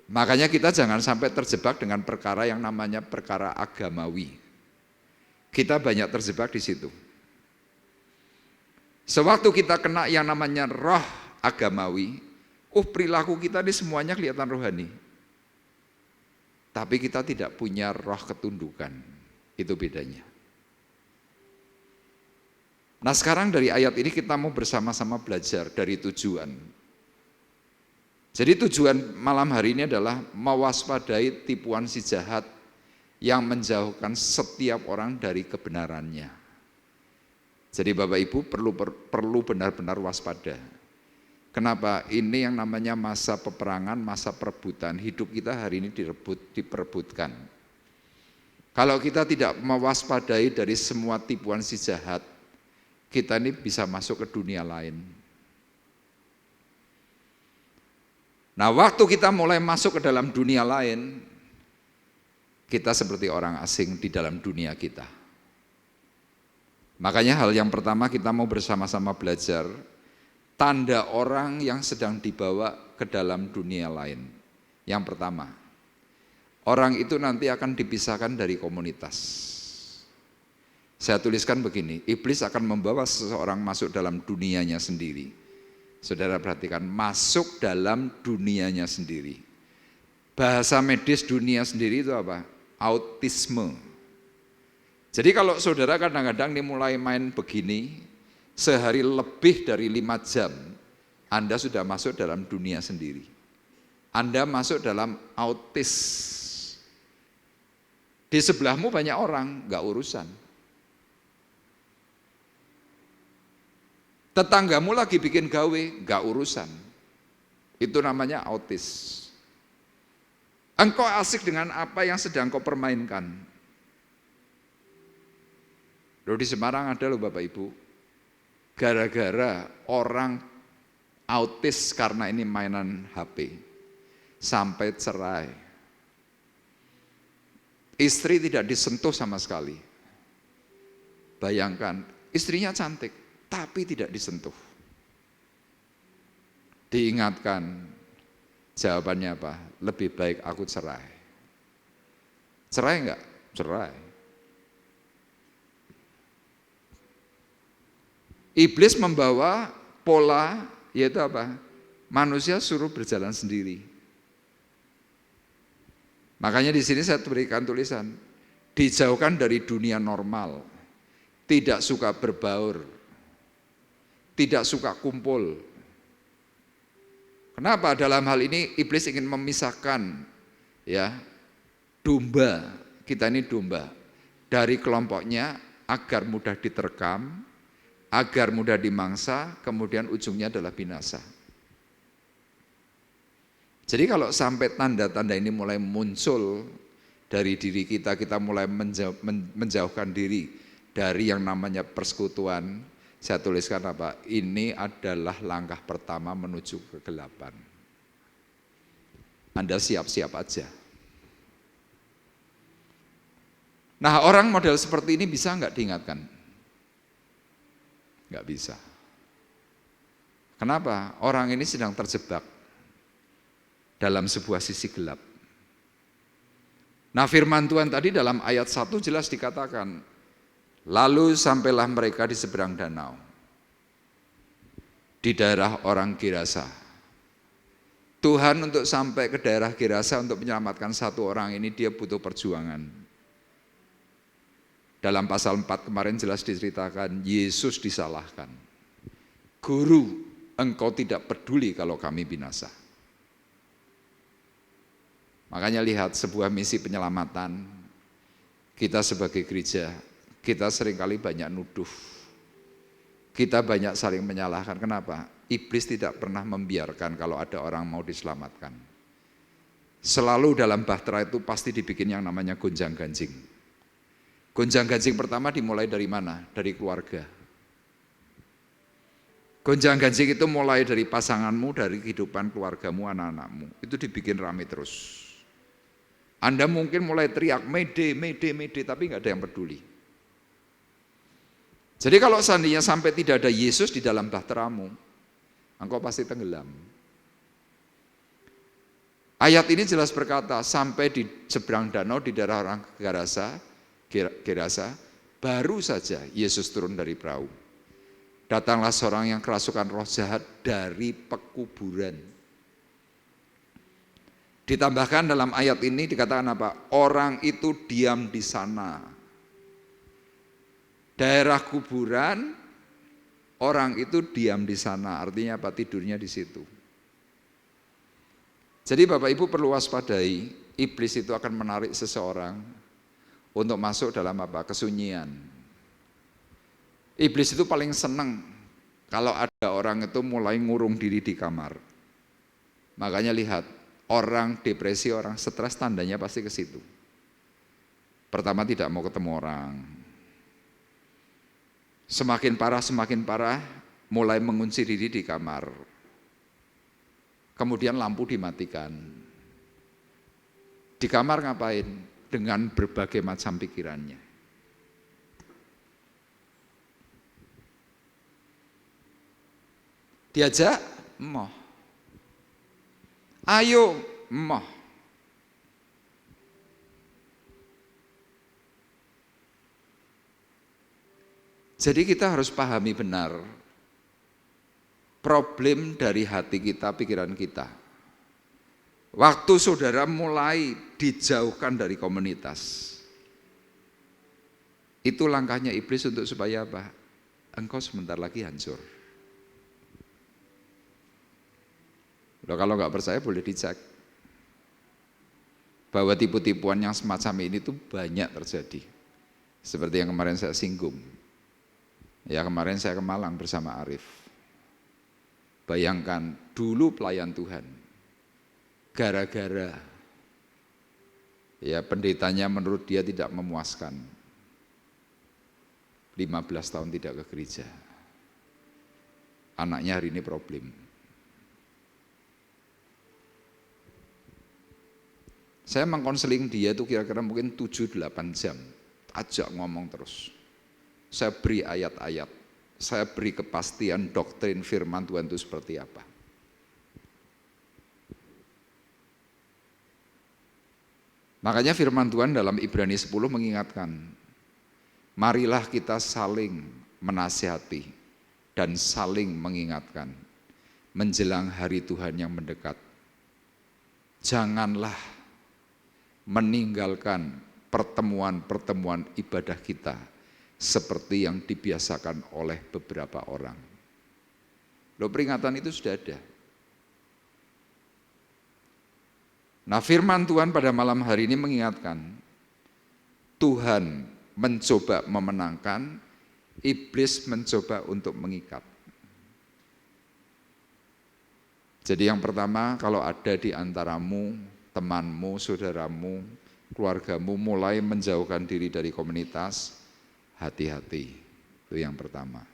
Makanya kita jangan sampai terjebak dengan perkara yang namanya perkara agamawi. Kita banyak terjebak di situ. Sewaktu kita kena yang namanya roh agamawi, perilaku kita ini semuanya kelihatan rohani. Tapi kita tidak punya roh ketundukan. Itu bedanya. Nah sekarang dari ayat ini kita mau bersama-sama belajar dari tujuan. Jadi tujuan malam hari ini adalah mewaspadai tipuan si jahat yang menjauhkan setiap orang dari kebenarannya. Jadi Bapak Ibu perlu benar-benar waspada. Kenapa? Ini yang namanya masa peperangan, masa perebutan. Hidup kita hari ini diperebutkan. Kalau kita tidak mewaspadai dari semua tipuan si jahat, kita ini bisa masuk ke dunia lain. Nah, waktu kita mulai masuk ke dalam dunia lain, kita seperti orang asing di dalam dunia kita. Makanya hal yang pertama kita mau bersama-sama belajar tanda orang yang sedang dibawa ke dalam dunia lain. Yang pertama, orang itu nanti akan dipisahkan dari komunitas. Saya tuliskan begini, iblis akan membawa seseorang masuk dalam dunianya sendiri. Saudara perhatikan, masuk dalam dunianya sendiri. Bahasa medis dunia sendiri itu apa? Autisme. Jadi kalau saudara kadang-kadang nih mulai main begini, sehari lebih dari 5 jam, Anda sudah masuk dalam dunia sendiri. Anda masuk dalam autis. Di sebelahmu banyak orang, enggak urusan. Tetanggamu lagi bikin gawe, enggak urusan. Itu namanya autis. Engkau asik dengan apa yang sedang kau permainkan. Loh di Semarang ada loh Bapak Ibu, gara-gara orang autis karena ini mainan HP, sampai cerai. Istri tidak disentuh sama sekali. Bayangkan, istrinya cantik, tapi tidak disentuh. Diingatkan, jawabannya apa? Lebih baik aku cerai. Cerai enggak? Cerai. Iblis membawa pola, yaitu apa? Manusia suruh berjalan sendiri. Makanya di sini saya berikan tulisan, dijauhkan dari dunia normal, tidak suka berbaur, tidak suka kumpul. Kenapa? Dalam hal ini iblis ingin memisahkan ya domba, kita ini domba, dari kelompoknya agar mudah diterkam, agar mudah dimangsa, kemudian ujungnya adalah binasa. Jadi kalau sampai tanda-tanda ini mulai muncul dari diri kita, kita mulai menjauhkan diri dari yang namanya persekutuan, saya tuliskan apa? Ini adalah langkah pertama menuju kegelapan. Anda siap-siap aja. Nah orang model seperti ini bisa nggak diingatkan? Nggak bisa. Kenapa? Orang ini sedang terjebak dalam sebuah sisi gelap. Nah firman Tuhan tadi dalam ayat 1 jelas dikatakan, lalu sampailah mereka di seberang danau, di daerah orang Gerasa. Tuhan untuk sampai ke daerah Gerasa untuk menyelamatkan satu orang ini dia butuh perjuangan. Dalam pasal 4 kemarin jelas diceritakan, Yesus disalahkan. Guru, engkau tidak peduli kalau kami binasa. Makanya lihat sebuah misi penyelamatan, kita sebagai gereja, kita seringkali banyak nuduh. Kita banyak saling menyalahkan. Kenapa? Iblis tidak pernah membiarkan kalau ada orang mau diselamatkan. Selalu dalam bahtera itu pasti dibikin yang namanya gonjang-ganjing. Gonjang-ganjing pertama dimulai dari mana? Dari keluarga. Gonjang-ganjing itu mulai dari pasanganmu, dari kehidupan keluargamu, anak-anakmu. Itu dibikin rame terus. Anda mungkin mulai teriak, mede, tapi nggak ada yang peduli. Jadi kalau seandainya sampai tidak ada Yesus di dalam bahteramu, engkau pasti tenggelam. Ayat ini jelas berkata, sampai di seberang danau di daerah orang Gerasa, baru saja Yesus turun dari perahu. Datanglah seorang yang kerasukan roh jahat dari pekuburan. Ditambahkan dalam ayat ini dikatakan apa? Orang itu diam di sana. Daerah kuburan, orang itu diam di sana. Artinya apa? Tidurnya di situ. Jadi Bapak Ibu perlu waspadai, iblis itu akan menarik seseorang untuk masuk dalam apa? Kesunyian. Iblis itu paling senang kalau ada orang itu mulai ngurung diri di kamar. Makanya lihat, orang depresi, orang stres tandanya pasti ke situ. Pertama tidak mau ketemu orang. Semakin parah, mulai mengunci diri di kamar. Kemudian lampu dimatikan. Di kamar ngapain? Dengan berbagai macam pikirannya. Diajak, emoh. Ayo, emoh. Jadi kita harus pahami benar problem dari hati kita, pikiran kita. Waktu saudara mulai dijauhkan dari komunitas, itu langkahnya iblis untuk supaya apa? Engkau sebentar lagi hancur. Loh, kalau nggak percaya boleh dicek. Bahwa tipu-tipuan yang semacam ini tuh banyak terjadi. Seperti yang kemarin saya singgung. Ya, kemarin saya ke Malang bersama Arif. Bayangkan, dulu pelayan Tuhan. Gara-gara ya pendetanya menurut dia tidak memuaskan. 15 tahun tidak ke gereja. Anaknya hari ini problem. Saya mengkonseling dia itu kira-kira mungkin 7-8 jam. Ajak ngomong terus. Saya beri ayat-ayat. Saya beri kepastian doktrin firman Tuhan itu seperti apa. Makanya firman Tuhan dalam Ibrani 10 mengingatkan, marilah kita saling menasihati dan saling mengingatkan menjelang hari Tuhan yang mendekat. Janganlah meninggalkan pertemuan-pertemuan ibadah kita seperti yang dibiasakan oleh beberapa orang. Loh, peringatan itu sudah ada. Nah, firman Tuhan pada malam hari ini mengingatkan, Tuhan mencoba memenangkan, iblis mencoba untuk mengikat. Jadi yang pertama, kalau ada di antaramu, temanmu, saudaramu, keluargamu mulai menjauhkan diri dari komunitas, hati-hati, itu yang pertama.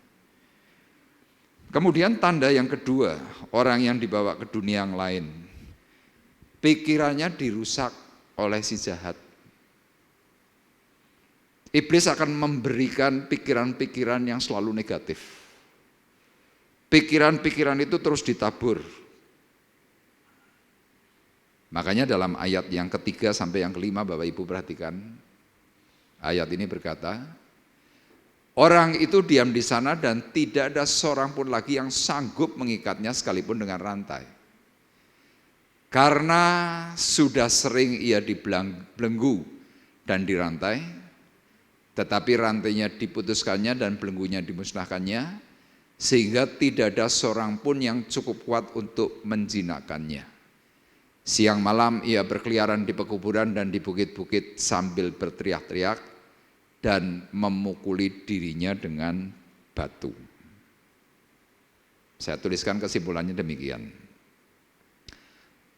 Kemudian tanda yang kedua, orang yang dibawa ke dunia yang lain, pikirannya dirusak oleh si jahat. Iblis akan memberikan pikiran-pikiran yang selalu negatif. Pikiran-pikiran itu terus ditabur. Makanya dalam ayat yang ketiga sampai yang kelima, Bapak Ibu perhatikan, ayat ini berkata, orang itu diam di sana dan tidak ada seorang pun lagi yang sanggup mengikatnya sekalipun dengan rantai. Karena sudah sering ia dibelenggu dan dirantai, tetapi rantainya diputuskannya dan belenggunya dimusnahkannya, sehingga tidak ada seorang pun yang cukup kuat untuk menjinakkannya. Siang malam ia berkeliaran di pekuburan dan di bukit-bukit sambil berteriak-teriak dan memukuli dirinya dengan batu. Saya tuliskan kesimpulannya demikian.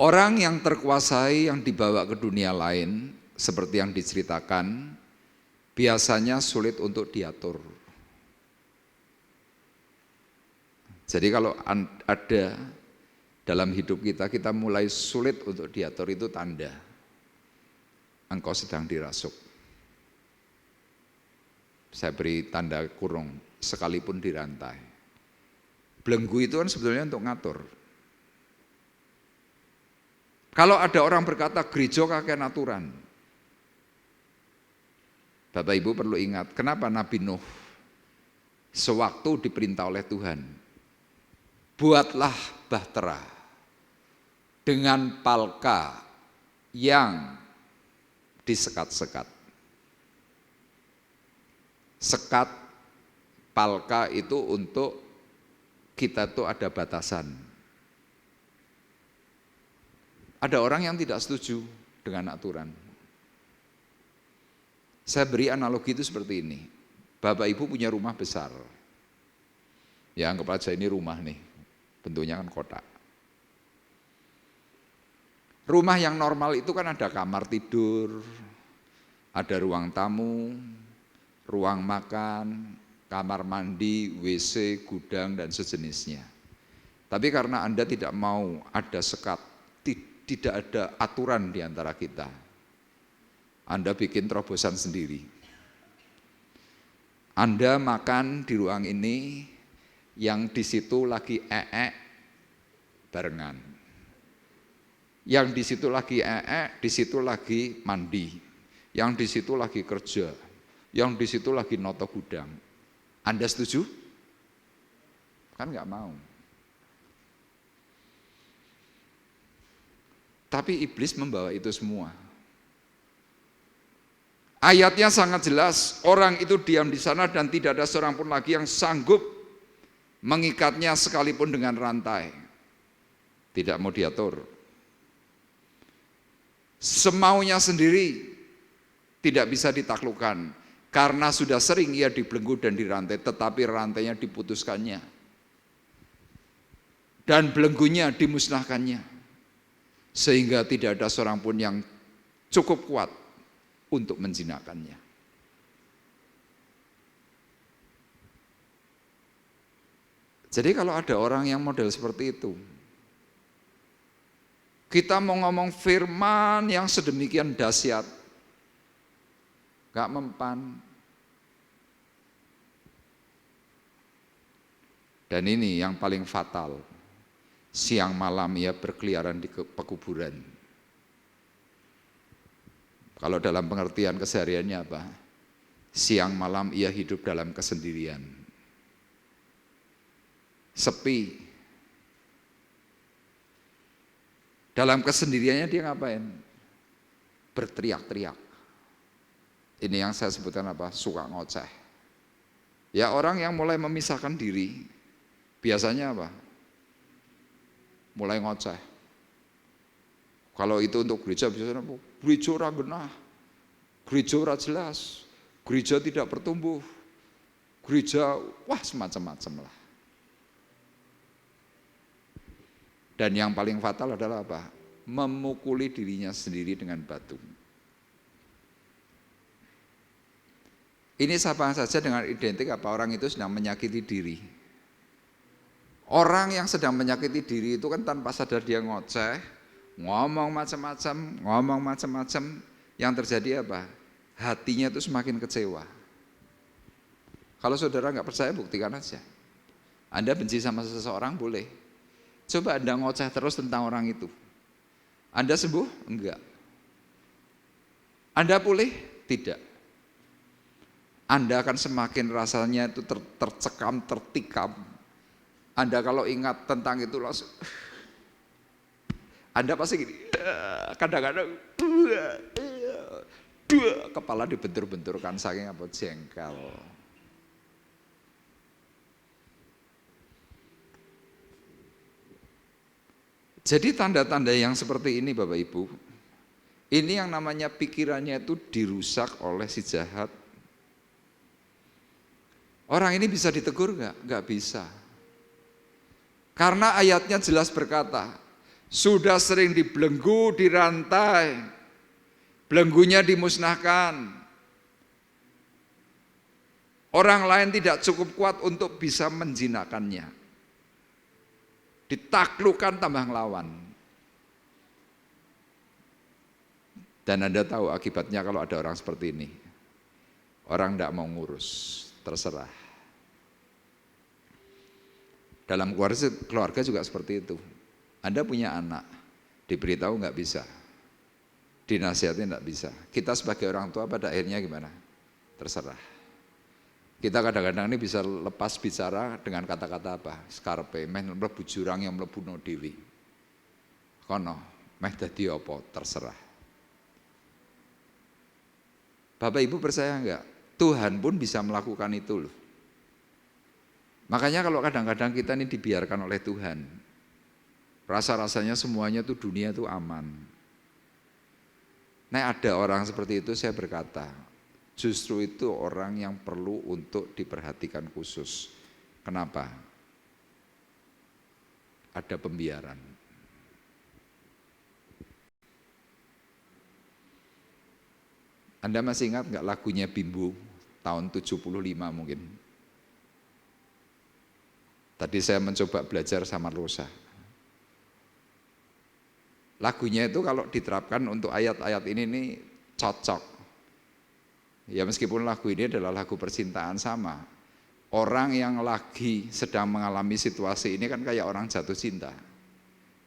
Orang yang terkuasai yang dibawa ke dunia lain, seperti yang diceritakan, biasanya sulit untuk diatur. Jadi kalau ada dalam hidup kita, kita mulai sulit untuk diatur, itu tanda engkau sedang dirasuk. Saya beri tanda kurung, sekalipun dirantai. Belenggu itu kan sebetulnya untuk ngatur. Kalau ada orang berkata gereja kakek aturan, Bapak Ibu perlu ingat, kenapa Nabi Nuh sewaktu diperintah oleh Tuhan, buatlah bahtera dengan palka yang disekat-sekat. Sekat palka itu untuk kita tuh ada batasan. Ada orang yang tidak setuju dengan aturan. Saya beri analogi itu seperti ini. Bapak Ibu punya rumah besar. Ya anggap aja ini rumah nih, bentuknya kan kotak. Rumah yang normal itu kan ada kamar tidur, ada ruang tamu, ruang makan, kamar mandi, WC, gudang, dan sejenisnya. Tapi karena Anda tidak mau ada sekat, tidak ada aturan di antara kita, Anda bikin terobosan sendiri. Anda makan di ruang ini, yang di situ lagi barengan. Yang di situ lagi di situ lagi mandi. Yang di situ lagi kerja. Yang di situ lagi noto gudang. Anda setuju? Kan nggak mau. Tapi iblis membawa itu semua. Ayatnya sangat jelas, orang itu diam di sana dan tidak ada seorang pun lagi yang sanggup mengikatnya sekalipun dengan rantai. Tidak mau diatur. Semaunya sendiri tidak bisa ditaklukkan karena sudah sering ia dibelenggu dan dirantai, tetapi rantainya diputuskannya dan belenggunya dimusnahkannya, sehingga tidak ada seorang pun yang cukup kuat untuk menjinakkannya. Jadi kalau ada orang yang model seperti itu, kita mau ngomong firman yang sedemikian dahsyat, gak mempan. Dan ini yang paling fatal, siang malam ia berkeliaran di pekuburan. Kalau dalam pengertian kesehariannya apa? Siang malam ia hidup dalam kesendirian. Sepi. Dalam kesendiriannya dia ngapain? Berteriak-teriak. Ini yang saya sebutkan apa? Suka ngoceh. Ya orang yang mulai memisahkan diri, biasanya apa? Mulai ngoceh. Kalau itu untuk gereja, biasanya apa? Gereja ora genah, gereja ora jelas, gereja tidak bertumbuh, gereja wah semacam-macam lah. Dan yang paling fatal adalah apa? Memukuli dirinya sendiri dengan batu. Ini sama saja dengan identik apa orang itu sedang menyakiti diri. Orang yang sedang menyakiti diri itu kan tanpa sadar dia ngoceh, ngomong macam-macam, yang terjadi apa? Hatinya itu semakin kecewa. Kalau saudara nggak percaya, buktikan aja. Anda benci sama seseorang boleh. Coba Anda ngoceh terus tentang orang itu. Anda sembuh? Enggak. Anda pulih? Tidak. Anda akan semakin rasanya itu tercekam, tertikam. Anda kalau ingat tentang itu langsung, Anda pasti gini, kadang-kadang kepala dibentur-benturkan saking apa jengkel. Jadi tanda-tanda yang seperti ini Bapak Ibu, ini yang namanya pikirannya itu dirusak oleh si jahat. Orang ini bisa ditegur enggak? Enggak bisa. Karena ayatnya jelas berkata, sudah sering dibelenggu, dirantai, belenggunya dimusnahkan. Orang lain tidak cukup kuat untuk bisa menjinakkannya. Ditaklukkan tambah ngelawan. Dan Anda tahu akibatnya kalau ada orang seperti ini. Orang tidak mau ngurus, terserah. Dalam keluarga juga seperti itu. Anda punya anak, diberitahu nggak bisa, dinasihatin nggak bisa. Kita sebagai orang tua pada akhirnya gimana? Terserah. Kita kadang-kadang ini bisa lepas bicara dengan kata-kata apa? Skarpe, meh mlebu jurang yang mlebu no dewi. Kono, meh dadi apa? Terserah. Bapak Ibu percaya enggak? Tuhan pun bisa melakukan itu loh. Makanya kalau kadang-kadang kita ini dibiarkan oleh Tuhan, rasa-rasanya semuanya tuh dunia tuh aman. Nah ada orang seperti itu, saya berkata, justru itu orang yang perlu untuk diperhatikan khusus. Kenapa? Ada pembiaran. Anda masih ingat nggak lagunya Bimbo tahun 75 mungkin? Tadi saya mencoba belajar sama Rosa. Lagunya itu kalau diterapkan untuk ayat-ayat ini nih cocok. Ya meskipun lagu ini adalah lagu percintaan sama. Orang yang lagi sedang mengalami situasi ini kan kayak orang jatuh cinta.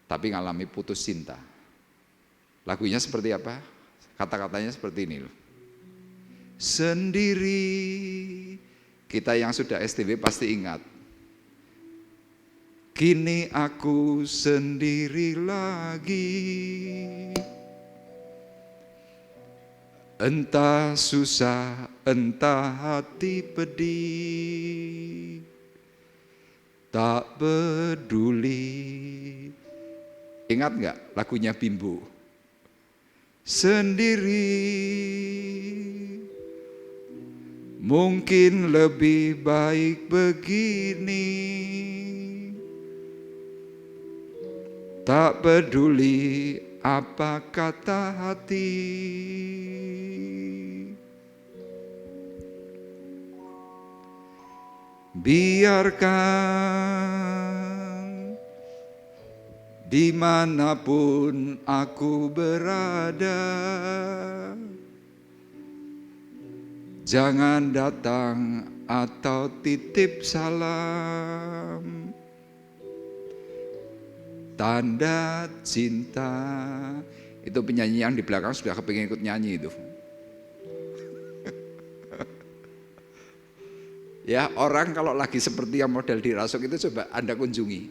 Tapi ngalami putus cinta. Lagunya seperti apa? Kata-katanya seperti ini loh. Sendiri, kita yang sudah STB pasti ingat. Kini aku sendiri lagi, entah susah, entah hati pedih, tak peduli. Ingat nggak lagunya Bimbo? Sendiri, mungkin lebih baik begini. Tak peduli apa kata hati. Biarkan dimanapun aku berada, jangan datang atau titip salam. Tanda cinta. Itu penyanyi yang di belakang sudah kepingin ikut nyanyi itu. Ya orang kalau lagi seperti yang model dirasuk itu coba Anda kunjungi.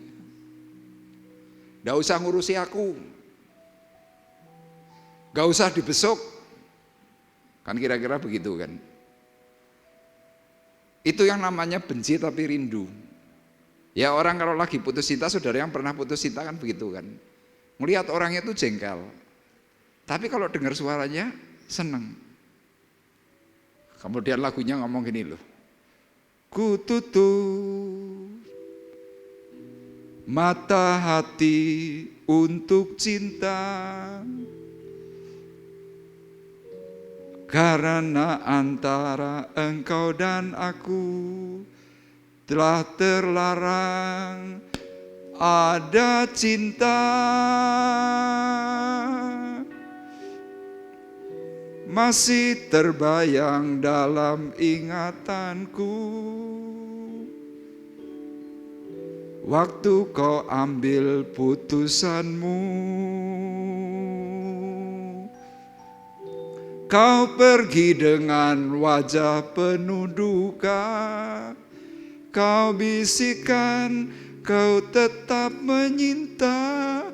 Nggak usah ngurusi aku. Nggak usah dibesuk. Kan kira-kira begitu kan. Itu yang namanya benci tapi rindu. Ya orang kalau lagi putus cinta, saudara yang pernah putus cinta kan begitu kan. Melihat orangnya itu jengkel. Tapi kalau dengar suaranya senang. Kemudian lagunya ngomong gini loh. Ku tutup mata hati untuk cinta, karena antara engkau dan aku telah terlarang ada cinta. Masih terbayang dalam ingatanku waktu kau ambil putusanmu. Kau pergi dengan wajah penuh duka. Kau bisikan, kau tetap menyinta.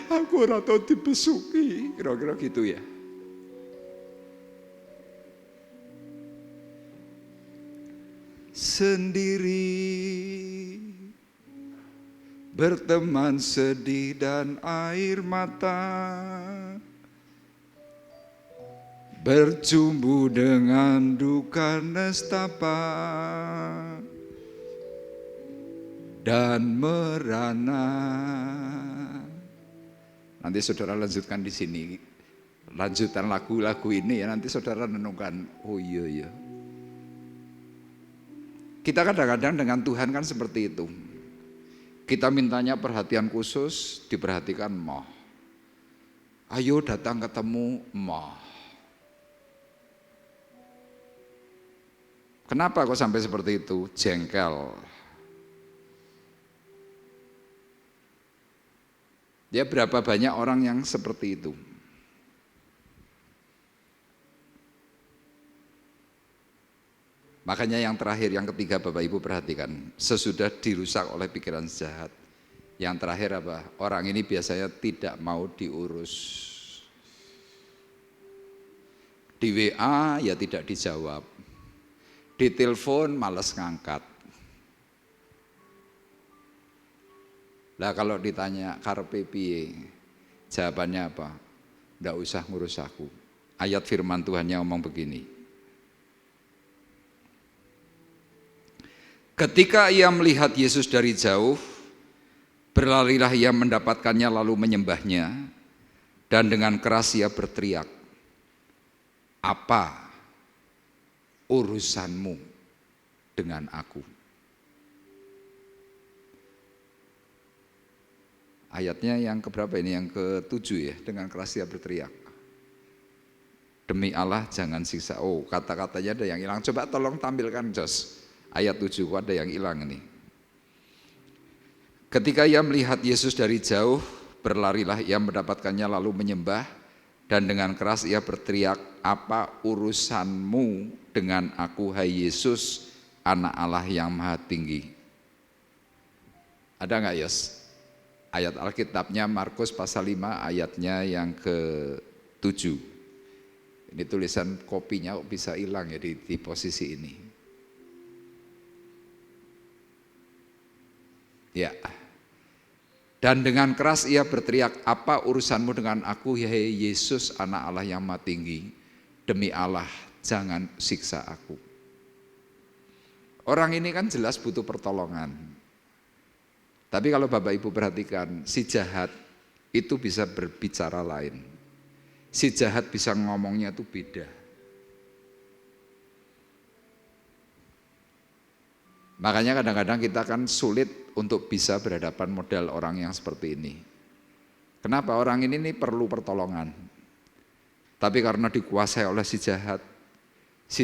Aku ora tau dibesuki, kira-kira gitu ya. Sendiri, berteman sedih dan air mata, bercumbu dengan duka nestapa dan merana. Nanti saudara lanjutkan di sini, lanjutan lagu-lagu ini ya, nanti saudara renungkan. Oh iya. Kita kadang-kadang dengan Tuhan kan seperti itu. Kita mintanya perhatian khusus, diperhatikan moh. Ayo datang ketemu moh. Kenapa kok sampai seperti itu? Jengkel. Ya berapa banyak orang yang seperti itu. Makanya yang terakhir, yang ketiga Bapak Ibu perhatikan. Sesudah dirusak oleh pikiran jahat. Yang terakhir apa? Orang ini biasanya tidak mau diurus. Di WA ya tidak dijawab. Di telepon males ngangkat. Lah kalau ditanya karepe piye? Jawabannya apa? Nggak usah ngurus aku. Ayat firman Tuhannya ngomong begini. Ketika ia melihat Yesus dari jauh, berlarilah ia mendapatkannya lalu menyembahnya, dan dengan keras ia berteriak, "Apa urusanmu dengan aku?" Ayatnya yang keberapa ini? Yang ke-7 ya, dengan keras ia berteriak. Demi Allah jangan siksa. Oh, kata-katanya ada yang hilang. Coba tolong tampilkan Jos. Ayat 7 kok ada yang hilang ini. Ketika ia melihat Yesus dari jauh, berlarilah ia mendapatkannya lalu menyembah, dan dengan keras ia berteriak, "Apa urusanmu dengan aku, hai Yesus, Anak Allah yang Maha Tinggi?" Ada nggak Yos? Ayat Alkitabnya Markus pasal 5 ayatnya yang ke-7. Ini tulisan kopinya kok bisa hilang ya di posisi ini. Ya. Dan dengan keras ia berteriak, "Apa urusanmu dengan aku, hai Yesus, Anak Allah yang Maha Tinggi? Demi Allah, jangan siksa aku." Orang ini kan jelas butuh pertolongan. Tapi kalau Bapak Ibu perhatikan, si jahat itu bisa berbicara lain. Si jahat bisa ngomongnya itu beda. Makanya kadang-kadang kita kan sulit untuk bisa berhadapan model orang yang seperti ini. Kenapa? Orang ini perlu pertolongan. Tapi karena dikuasai oleh si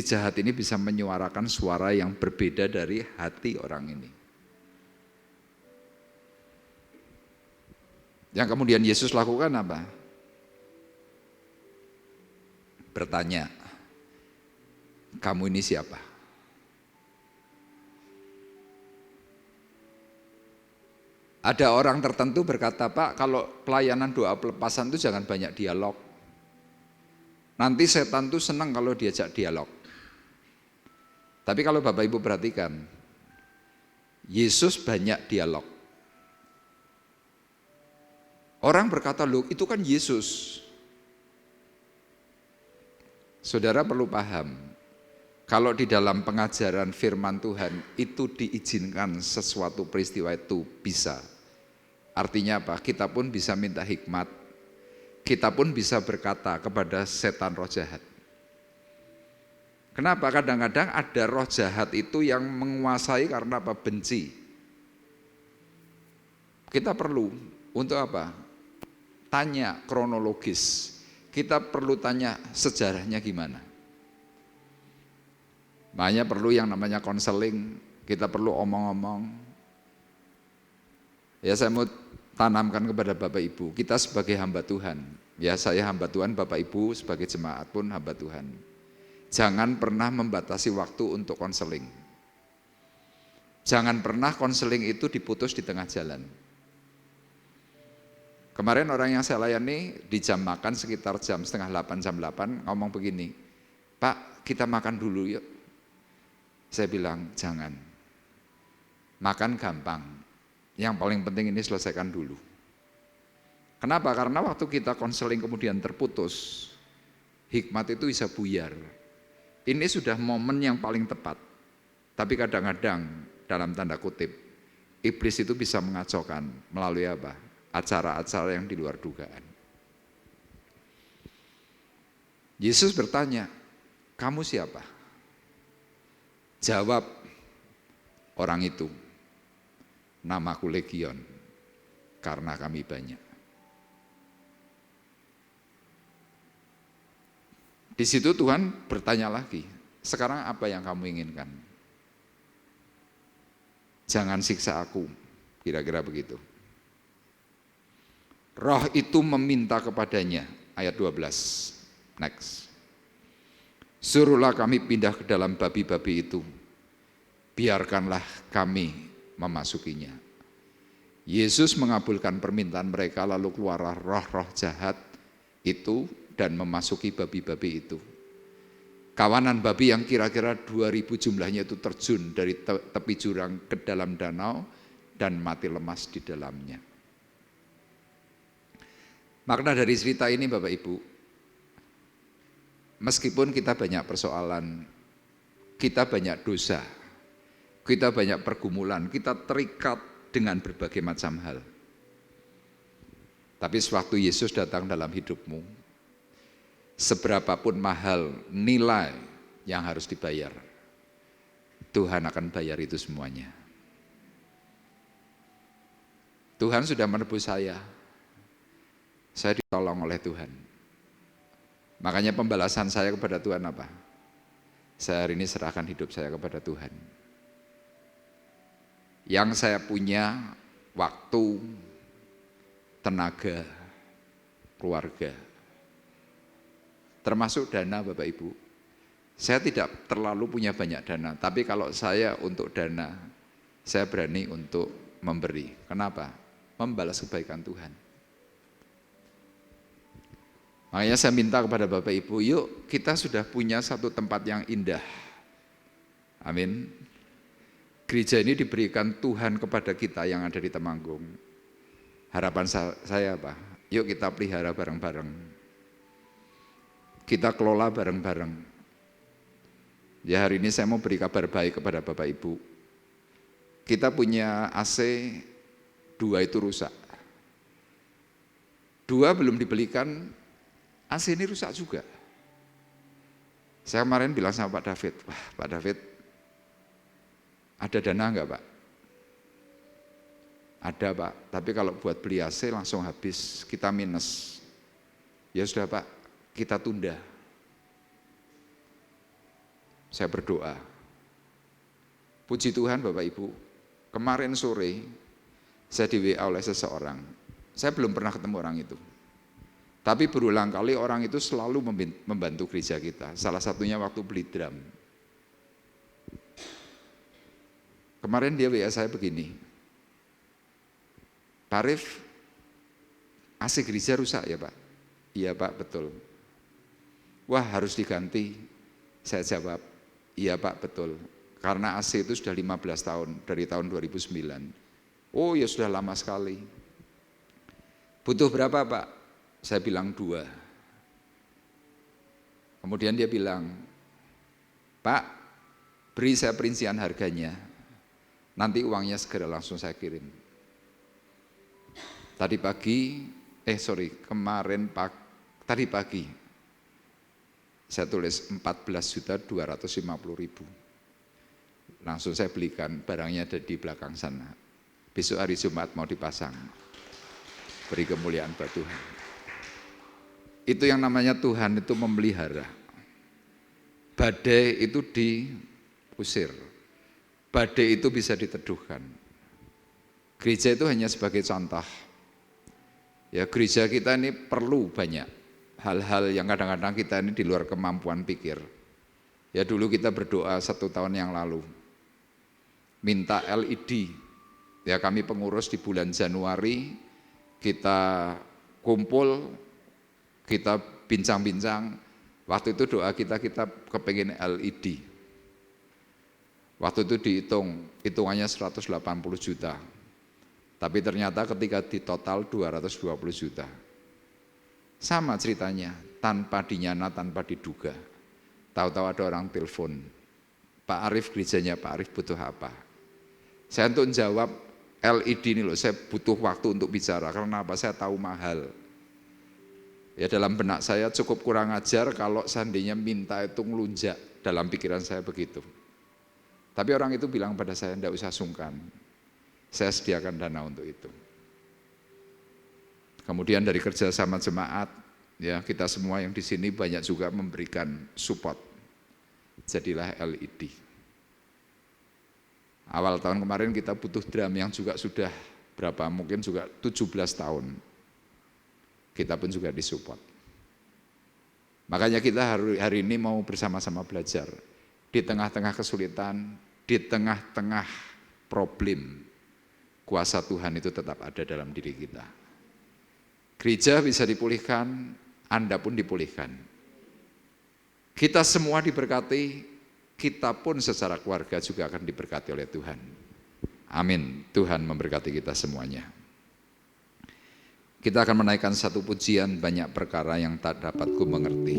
jahat ini bisa menyuarakan suara yang berbeda dari hati orang ini. Yang kemudian Yesus lakukan apa? Bertanya, "Kamu ini siapa?" Ada orang tertentu berkata, "Pak, kalau pelayanan doa pelepasan itu jangan banyak dialog. Nanti setan tuh senang kalau diajak dialog." Tapi kalau Bapak Ibu perhatikan, Yesus banyak dialog. Orang berkata, "Loh, itu kan Yesus." Saudara perlu paham, kalau di dalam pengajaran firman Tuhan itu diizinkan sesuatu peristiwa itu bisa. Artinya apa? Kita pun bisa minta hikmat. Kita pun bisa berkata kepada setan roh jahat. Kenapa? Kadang-kadang ada roh jahat itu yang menguasai karena apa? Benci. Kita perlu untuk apa? Tanya kronologis. Kita perlu tanya sejarahnya gimana. Makanya perlu yang namanya konseling. Kita perlu omong-omong. Ya, saya mau tanamkan kepada Bapak Ibu, kita sebagai hamba Tuhan. Ya, saya hamba Tuhan, Bapak Ibu sebagai jemaat pun hamba Tuhan. Jangan pernah membatasi waktu untuk konseling. Jangan pernah konseling itu diputus di tengah jalan. Kemarin orang yang saya layani di jam makan sekitar jam setengah 8, jam 8 ngomong begini, "Pak, kita makan dulu yuk." Saya bilang, "Jangan. Makan gampang. Yang paling penting ini selesaikan dulu." Kenapa? Karena waktu kita konseling kemudian terputus, hikmat itu bisa buyar. Ini sudah momen yang paling tepat. Tapi kadang-kadang dalam tanda kutip, iblis itu bisa mengacaukan melalui apa? Acara-acara yang di luar dugaan. Yesus bertanya, "Kamu siapa?" Jawab orang itu, "Namaku Legion, karena kami banyak." Di situ Tuhan bertanya lagi, "Sekarang apa yang kamu inginkan?" "Jangan siksa aku," kira-kira begitu. Roh itu meminta kepadanya, ayat 12, next. "Suruhlah kami pindah ke dalam babi-babi itu, biarkanlah kami memasukinya." Yesus mengabulkan permintaan mereka, lalu keluarlah roh-roh jahat itu dan memasuki babi-babi itu. Kawanan babi yang kira-kira 2000 jumlahnya itu terjun dari tepi jurang ke dalam danau dan mati lemas di dalamnya. Makna dari cerita ini Bapak Ibu, meskipun kita banyak persoalan, kita banyak dosa, kita banyak pergumulan, kita terikat dengan berbagai macam hal. Tapi sewaktu Yesus datang dalam hidupmu, seberapapun mahal nilai yang harus dibayar, Tuhan akan bayar itu semuanya. Tuhan sudah menebus saya ditolong oleh Tuhan. Makanya pembalasan saya kepada Tuhan apa? Saya hari ini serahkan hidup saya kepada Tuhan. Yang saya punya waktu, tenaga, keluarga, termasuk dana Bapak Ibu. Saya tidak terlalu punya banyak dana, tapi kalau saya untuk dana, saya berani untuk memberi. Kenapa? Membalas kebaikan Tuhan. Makanya saya minta kepada Bapak Ibu, yuk kita sudah punya satu tempat yang indah. Amin. Gereja ini diberikan Tuhan kepada kita yang ada di Temanggung. Harapan saya apa? Yuk kita pelihara bareng-bareng. Kita kelola bareng-bareng. Ya hari ini saya mau beri kabar baik kepada Bapak Ibu. Kita punya AC, 2 itu rusak. 2 belum dibelikan, AC ini rusak juga. Saya kemarin bilang sama Pak David, wah Pak David, ada dana enggak Pak? Ada Pak, tapi kalau buat beli AC langsung habis, kita minus. Ya sudah Pak, kita tunda. Saya berdoa. Puji Tuhan Bapak Ibu, kemarin sore saya di WA oleh seseorang. Saya belum pernah ketemu orang itu. Tapi berulang kali orang itu selalu membantu gereja kita. Salah satunya waktu beli drum. Kemarin dia WA saya begini, Pak Arif, AC gereja rusak ya Pak? Iya Pak, betul. Wah harus diganti. Saya jawab, iya Pak betul. Karena AC itu sudah 15 tahun, dari tahun 2009. Oh ya sudah lama sekali. Butuh berapa Pak? Saya bilang 2. Kemudian dia bilang, Pak beri saya perincian harganya. Nanti uangnya segera langsung saya kirim. Tadi pagi, tadi pagi saya tulis 14.250.000. Langsung saya belikan, barangnya ada di belakang sana. Besok hari Jumat mau dipasang. Beri kemuliaan buat Tuhan. Itu yang namanya Tuhan itu memelihara. Badai itu diusir. Badai itu bisa diteduhkan. Gereja itu hanya sebagai contoh. Ya, gereja kita ini perlu banyak hal-hal yang kadang-kadang kita ini di luar kemampuan pikir. Ya dulu kita berdoa 1 tahun yang lalu, minta LED. Ya kami pengurus di bulan Januari, kita kumpul, kita bincang-bincang. Waktu itu doa kita kepengen LED. Waktu itu hitungannya 180 juta. Tapi ternyata ketika di total 220 juta. Sama ceritanya, tanpa dinyana, tanpa diduga. Tahu-tahu ada orang telepon, Pak Arif, gerejanya Pak Arif butuh apa? Saya untuk jawab, LED ini loh, saya butuh waktu untuk bicara, karena apa? Saya tahu mahal. Ya dalam benak saya cukup kurang ajar kalau seandainya minta itu ngelunjak, dalam pikiran saya begitu. Tapi orang itu bilang pada saya, enggak usah sungkan, saya sediakan dana untuk itu. Kemudian dari kerja sama jemaat, ya kita semua yang di sini banyak juga memberikan support. Jadilah LED. Awal tahun kemarin kita butuh drum yang juga sudah berapa, mungkin juga 17 tahun. Kita pun juga disupport. Makanya kita hari ini mau bersama-sama belajar. Di tengah-tengah kesulitan, di tengah-tengah problem, kuasa Tuhan itu tetap ada dalam diri kita. Gereja bisa dipulihkan, Anda pun dipulihkan. Kita semua diberkati, kita pun secara keluarga juga akan diberkati oleh Tuhan. Amin. Tuhan memberkati kita semuanya. Kita akan menaikkan satu pujian, banyak perkara yang tak dapat ku mengerti.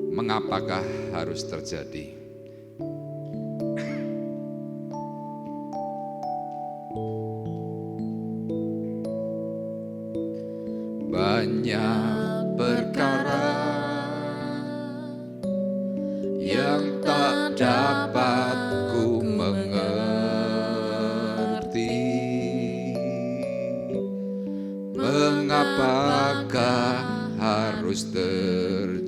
Mengapakah harus terjadi? Banyak perkara yang tak dapat ku mengerti. Mengapakah harus terjadi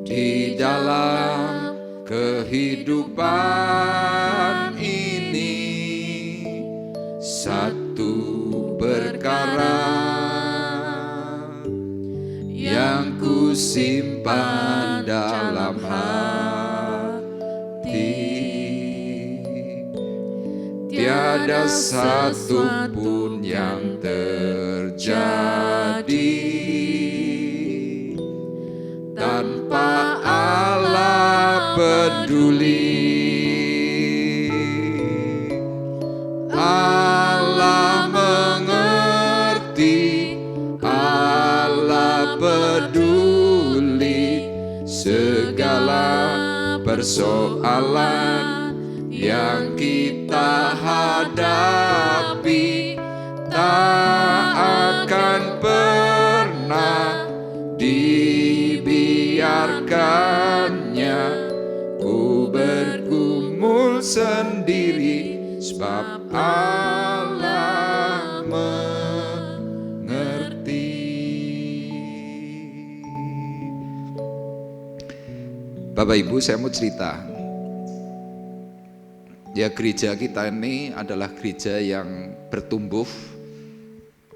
di dalam kehidupan ini? Satu perkara yang ku simpan dalam hati, tiada satu pun yang terjadi tanpa Allah peduli. Allah mengerti, Allah peduli segala persoalan yang kita hadapi. Tak akan pernah dibiarkannya ku bergumul sendiri, sebab Allah mengerti. Bapak Ibu, saya mau cerita. Ya, gereja kita ini adalah gereja yang bertumbuh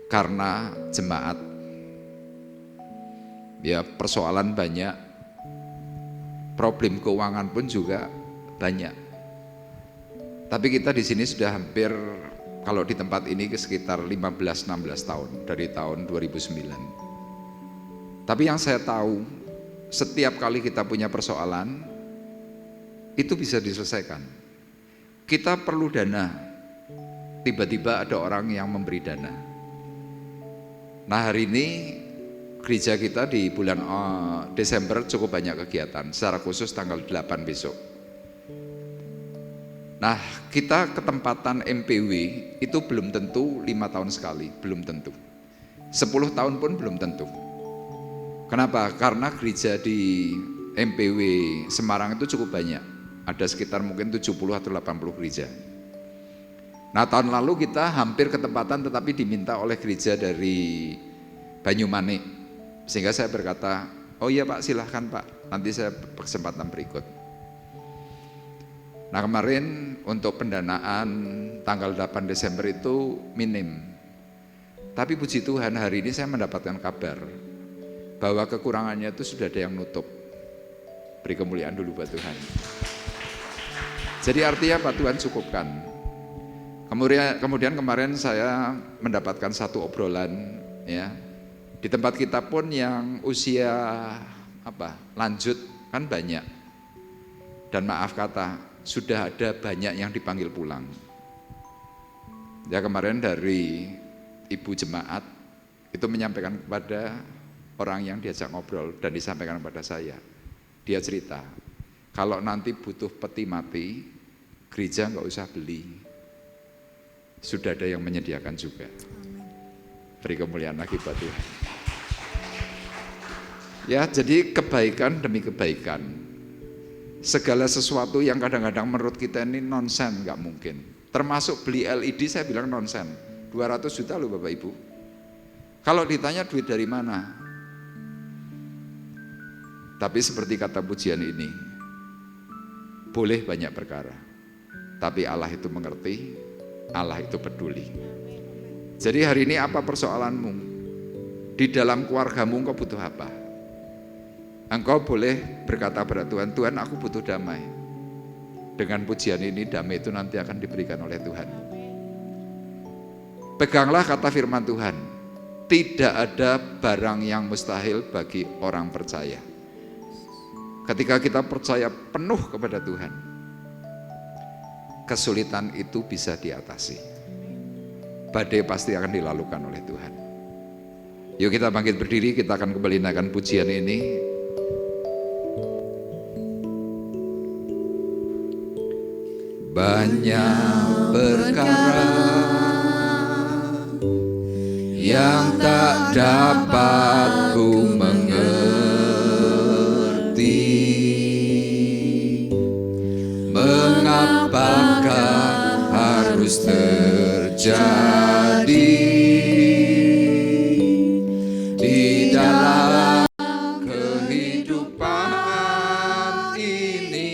karena jemaat. Ya, persoalan banyak, problem keuangan pun juga banyak. Tapi kita di sini sudah hampir, kalau di tempat ini sekitar 15-16 tahun, dari tahun 2009. Tapi yang saya tahu, setiap kali kita punya persoalan, itu bisa diselesaikan. Kita perlu dana, tiba-tiba ada orang yang memberi dana. Nah, hari ini gereja kita di bulan Desember cukup banyak kegiatan, secara khusus tanggal 8 besok. Nah, kita ketempatan MPW itu belum tentu 5 tahun sekali, belum tentu. 10 tahun pun belum tentu. Kenapa? Karena gereja di MPW Semarang itu cukup banyak. Ada sekitar mungkin 70 atau 80 gereja. Nah, tahun lalu kita hampir ketempatan tetapi diminta oleh gereja dari Banyumanik. Sehingga saya berkata, oh iya Pak, silahkan Pak, nanti saya kesempatan berikut. Nah, kemarin untuk pendanaan tanggal 8 Desember itu minim. Tapi puji Tuhan, hari ini saya mendapatkan kabar bahwa kekurangannya itu sudah ada yang nutup. Beri kemuliaan dulu buat Tuhan. Jadi artinya Pak, Tuhan cukupkan. Kemudian kemarin saya mendapatkan satu obrolan, ya, di tempat kita pun yang usia lanjut kan banyak. Dan maaf kata, sudah ada banyak yang dipanggil pulang. Ya, kemarin dari ibu jemaat itu menyampaikan kepada orang yang diajak ngobrol dan disampaikan kepada saya. Dia cerita, kalau nanti butuh peti mati, gereja nggak usah beli. Sudah ada yang menyediakan juga. Beri kemuliaan lagi buat Tuhan. Ya, jadi kebaikan demi kebaikan. Segala sesuatu yang kadang-kadang menurut kita ini nonsen, nggak mungkin. Termasuk beli LED, saya bilang nonsen. 200 juta loh Bapak Ibu. Kalau ditanya duit dari mana? Tapi seperti kata pujian ini, boleh banyak perkara, tapi Allah itu mengerti, Allah itu peduli. Jadi hari ini apa persoalanmu? Di dalam keluargamu engkau butuh apa? Engkau boleh berkata pada Tuhan, Tuhan aku butuh damai. Dengan pujian ini damai itu nanti akan diberikan oleh Tuhan. Peganglah kata firman Tuhan, tidak ada barang yang mustahil bagi orang percaya. Ketika kita percaya penuh kepada Tuhan, kesulitan itu bisa diatasi. Badai pasti akan dilalukan oleh Tuhan. Yuk kita bangkit berdiri, kita akan kembali naikkan pujian ini. Banyak perkara yang tak dapat ku mengerti, mengapakah harus terjadi di dalam kehidupan ini.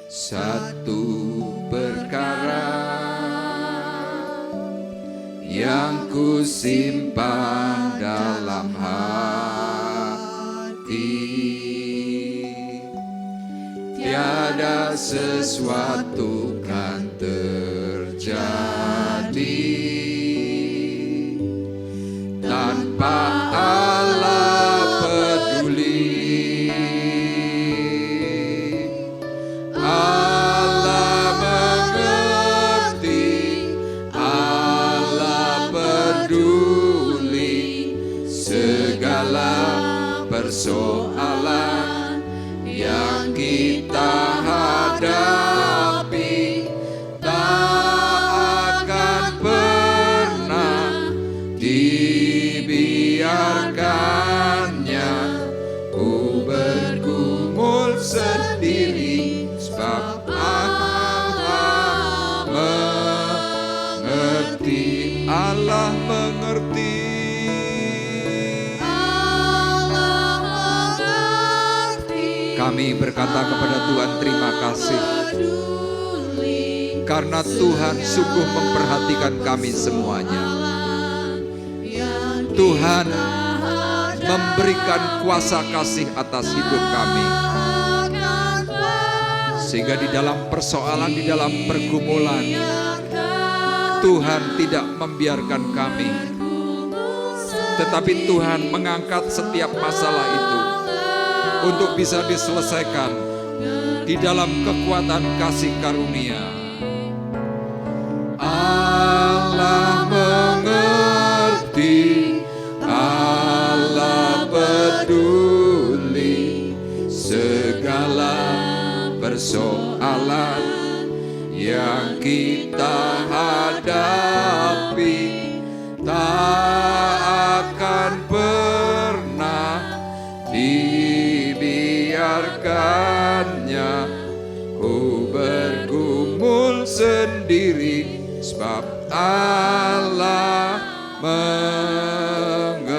Satu perkara yang ku simpan dalam hati, tiada sesuatu kan terjadi tanpa Allah peduli. Allah mengerti, Allah peduli segala persoalan yang kita hadapi. Tak akan pernah dibiarkannya ku bergumul sendiri, sebab Allah mengerti. Allah mengerti. Kami berkata kepada Tuhan terima kasih, karena Tuhan sungguh memperhatikan kami semuanya. Tuhan memberikan kuasa kasih atas hidup kami, sehingga di dalam persoalan, di dalam pergumulan, Tuhan tidak membiarkan kami, tetapi Tuhan mengangkat setiap masalah itu untuk bisa diselesaikan di dalam kekuatan kasih karunia. Allah mengerti, Allah peduli segala persoalan yang kita hadapi. Tak akan pernah dibiarkannya ku bergumul sendiri, sebab Allah mengerti.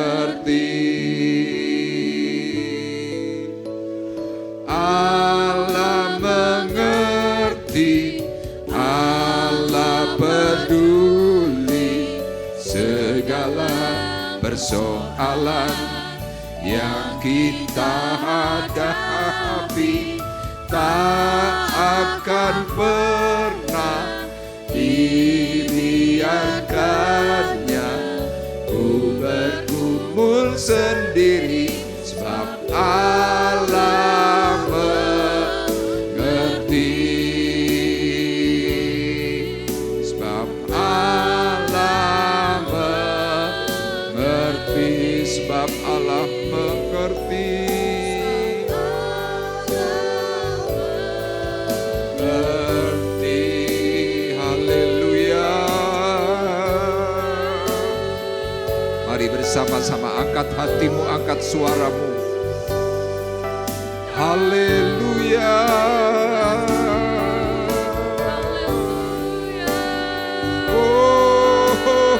Allah mengerti, Allah peduli segala persoalan yang kita hadapi. Tak akan pernah dibiarkannya ku bergumul sendiri, sebab Allah mengerti. Sebab Allah mengerti, sebab Allah mengerti. Bersama-sama angkat hatimu, angkat suaramu. Haleluya. Oh, oh,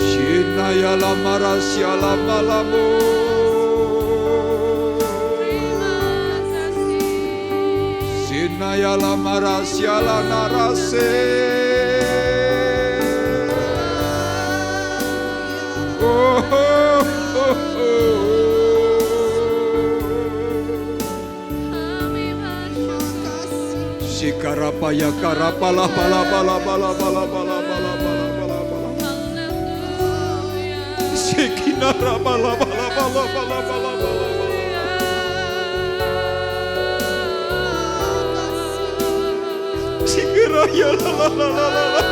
Shinayala marasyala malamu. Sinayala marasyala narase. Oh, oh, Shikarapaya karapala bala bala bala bala bala bala bala bala bala. Shikinara bala bala bala bala bala bala. Shikaraya la la la la la.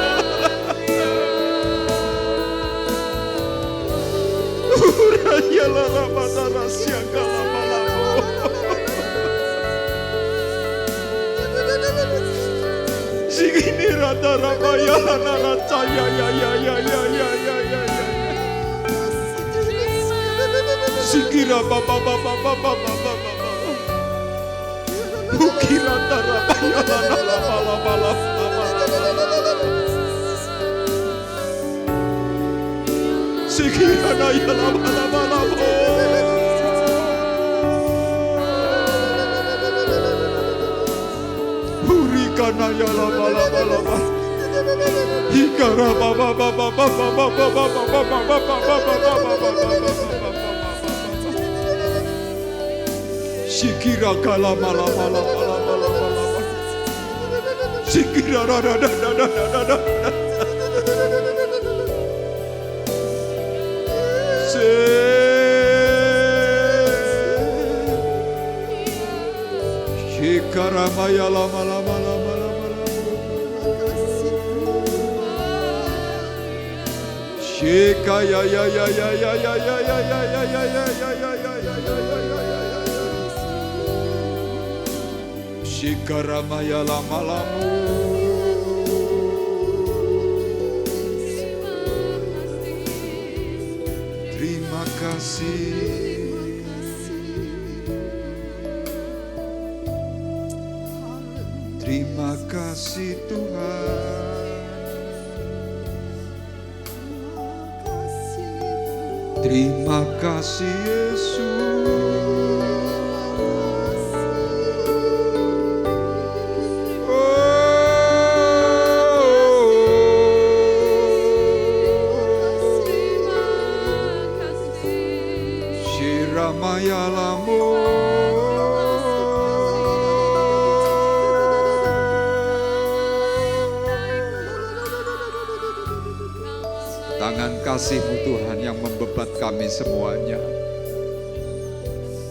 Uraya la la badara siangala bala. Sigini rata rabaya nana caya ya ya ya ya ya ya ya ya. Sikira baba baba baba baba baba. Bukira rabaya nana bala bala bala. Sikira na ya la bala bala bala. Kana ya la bala bala bala. Hikara baba baba baba baba baba baba baba baba. Shikira kala mala mala mala mala mala. Shikira da da da da da da. Shikara maya la mala mala. Shika ya ya ya ya ya ya ya ya ya ya ya ya ya ya ya ya ya. Shika ramaya lama lamu. Terima kasih. Terima kasih Tuhan. Terima kasih Yesus. Shiramaya lamu. Tangan kasih-Mu Tuhan yang membebat kami semuanya.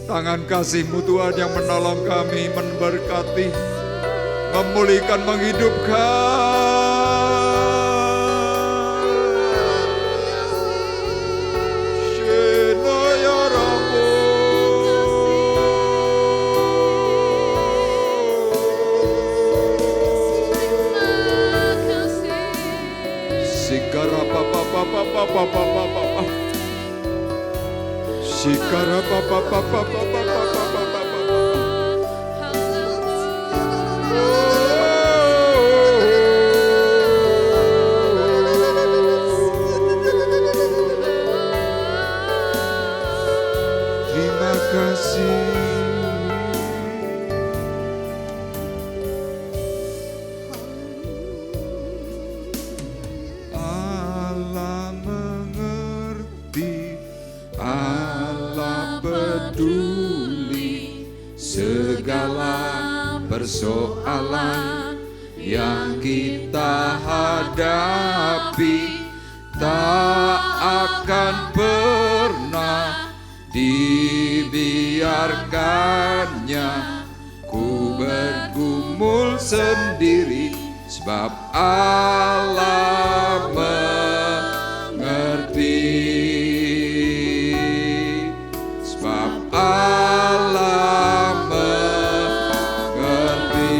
Tangan kasih-Mu Tuhan yang menolong kami, memberkati, memulihkan, menghidupkan. Shenaya Ramo. Sikara papa papa papa papa papa. Sikara papa papa papa papa papa papa. Terima kasih. Persoalan yang kita hadapi tak akan pernah dibiarkannya. Ku bergumul sendiri sebab Allah mengerti. Sebab Allah mengerti,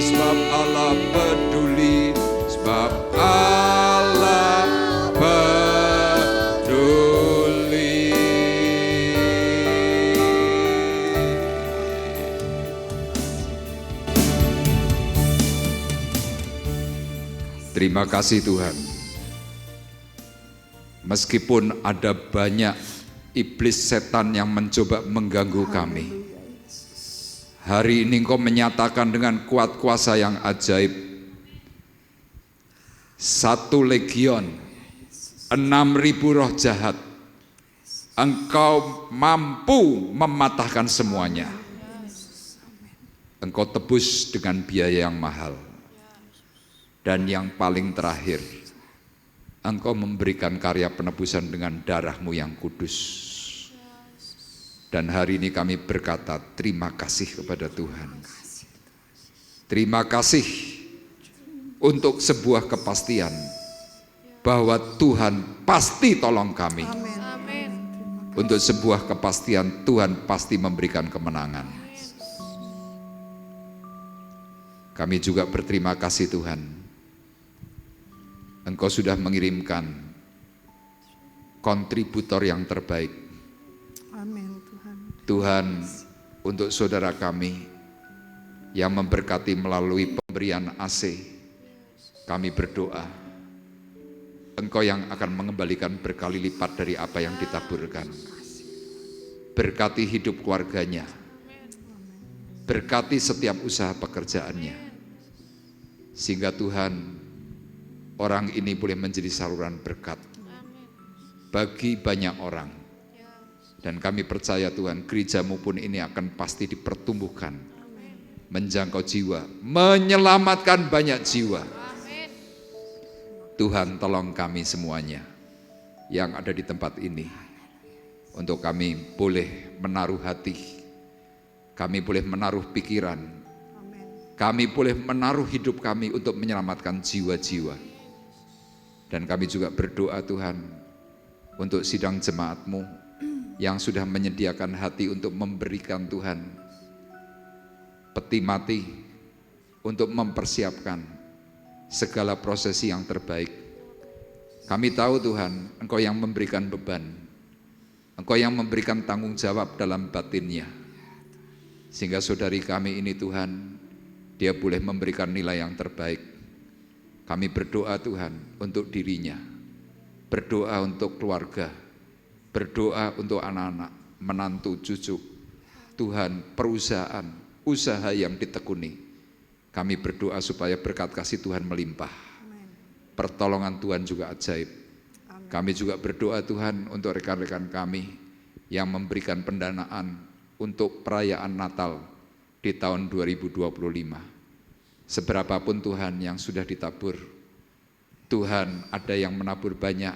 sebab Allah peduli, sebab Allah peduli. Terima kasih Tuhan. Meskipun ada banyak iblis setan yang mencoba mengganggu kami, hari ini Engkau menyatakan dengan kuat kuasa yang ajaib, 1 legion, 6.000 roh jahat, Engkau mampu mematahkan semuanya. Engkau tebus dengan biaya yang mahal. Dan yang paling terakhir, Engkau memberikan karya penebusan dengan darah-Mu yang kudus. Dan hari ini kami berkata terima kasih kepada Tuhan. Terima kasih untuk sebuah kepastian bahwa Tuhan pasti tolong kami. Untuk sebuah kepastian Tuhan pasti memberikan kemenangan. Kami juga berterima kasih Tuhan. Engkau sudah mengirimkan kontributor yang terbaik. Amin Tuhan. Tuhan, untuk saudara kami yang memberkati melalui pemberian AC, kami berdoa, Engkau yang akan mengembalikan berkali lipat dari apa yang ditaburkan. Berkati hidup keluarganya, berkati setiap usaha pekerjaannya, sehingga Tuhan, orang ini boleh menjadi saluran berkat bagi banyak orang. Dan kami percaya Tuhan, gereja-Mu pun ini akan pasti dipertumbuhkan, menjangkau jiwa, menyelamatkan banyak jiwa. Tuhan tolong kami semuanya yang ada di tempat ini, untuk kami boleh menaruh hati, kami boleh menaruh pikiran, kami boleh menaruh hidup kami untuk menyelamatkan jiwa-jiwa. Dan kami juga berdoa Tuhan, untuk sidang jemaat-Mu yang sudah menyediakan hati untuk memberikan Tuhan peti mati, untuk mempersiapkan segala prosesi yang terbaik. Kami tahu Tuhan, Engkau yang memberikan beban, Engkau yang memberikan tanggung jawab dalam batinnya, sehingga saudari kami ini Tuhan, dia boleh memberikan nilai yang terbaik. Kami berdoa Tuhan untuk dirinya, berdoa untuk keluarga, berdoa untuk anak-anak, menantu, cucu. Tuhan, perusahaan, usaha yang ditekuni, kami berdoa supaya berkat kasih Tuhan melimpah. Pertolongan Tuhan juga ajaib. Kami juga berdoa Tuhan untuk rekan-rekan kami yang memberikan pendanaan untuk perayaan Natal di tahun 2025. Seberapapun Tuhan yang sudah ditabur, Tuhan ada yang menabur banyak,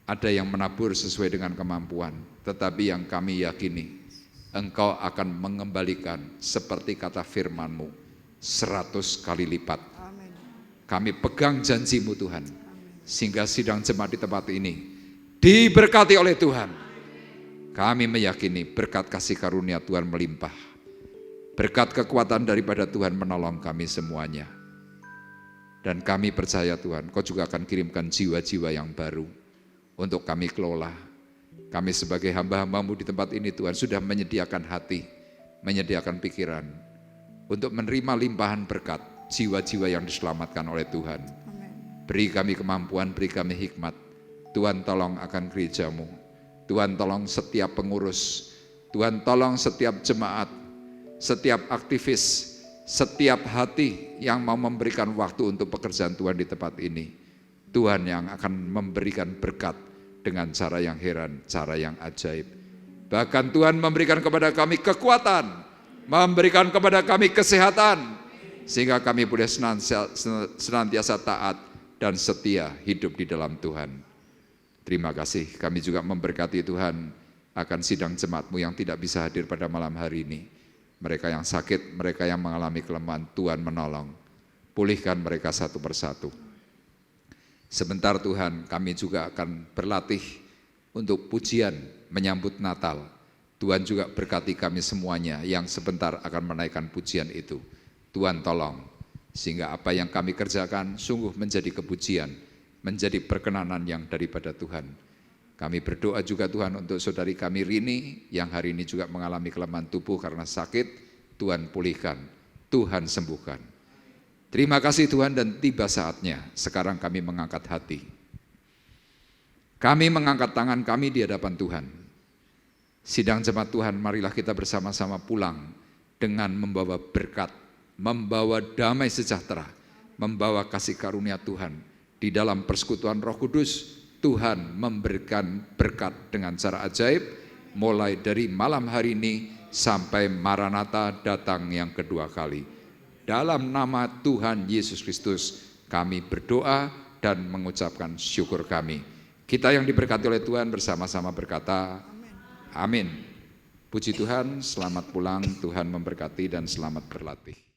ada yang menabur sesuai dengan kemampuan, tetapi yang kami yakini, Engkau akan mengembalikan seperti kata firman-Mu, 100 kali lipat. Kami pegang janji-Mu Tuhan, sehingga sidang jemaat di tempat ini diberkati oleh Tuhan. Kami meyakini berkat kasih karunia Tuhan melimpah. Berkat kekuatan daripada Tuhan menolong kami semuanya. Dan kami percaya Tuhan, Kau juga akan kirimkan jiwa-jiwa yang baru untuk kami kelola. Kami sebagai hamba-hamba-Mu di tempat ini Tuhan sudah menyediakan hati, menyediakan pikiran untuk menerima limpahan berkat jiwa-jiwa yang diselamatkan oleh Tuhan. Beri kami kemampuan, beri kami hikmat. Tuhan tolong akan gereja-Mu. Tuhan tolong setiap pengurus. Tuhan tolong setiap jemaat, setiap aktivis, setiap hati yang mau memberikan waktu untuk pekerjaan Tuhan di tempat ini. Tuhan yang akan memberikan berkat dengan cara yang heran, cara yang ajaib. Bahkan Tuhan memberikan kepada kami kekuatan, memberikan kepada kami kesehatan, sehingga kami boleh senantiasa taat dan setia hidup di dalam Tuhan. Terima kasih, kami juga memberkati Tuhan akan sidang jemaat-Mu yang tidak bisa hadir pada malam hari ini. Mereka yang sakit, mereka yang mengalami kelemahan, Tuhan menolong. Pulihkan mereka satu persatu. Sebentar Tuhan, kami juga akan berlatih untuk pujian menyambut Natal. Tuhan juga berkati kami semuanya yang sebentar akan menaikkan pujian itu. Tuhan tolong, sehingga apa yang kami kerjakan sungguh menjadi kepujian, menjadi perkenanan yang daripada Tuhan. Kami berdoa juga Tuhan untuk saudari kami Rini yang hari ini juga mengalami kelemahan tubuh karena sakit. Tuhan pulihkan, Tuhan sembuhkan. Terima kasih Tuhan, dan tiba saatnya sekarang kami mengangkat hati. Kami mengangkat tangan kami di hadapan Tuhan. Sidang jemaat Tuhan, marilah kita bersama-sama pulang dengan membawa berkat, membawa damai sejahtera, membawa kasih karunia Tuhan. Di dalam persekutuan Roh Kudus, Tuhan memberikan berkat dengan cara ajaib, mulai dari malam hari ini sampai Maranatha datang yang kedua kali. Dalam nama Tuhan Yesus Kristus kami berdoa dan mengucapkan syukur kami. Kita yang diberkati oleh Tuhan bersama-sama berkata, amin. Puji Tuhan, selamat pulang, Tuhan memberkati dan selamat berlatih.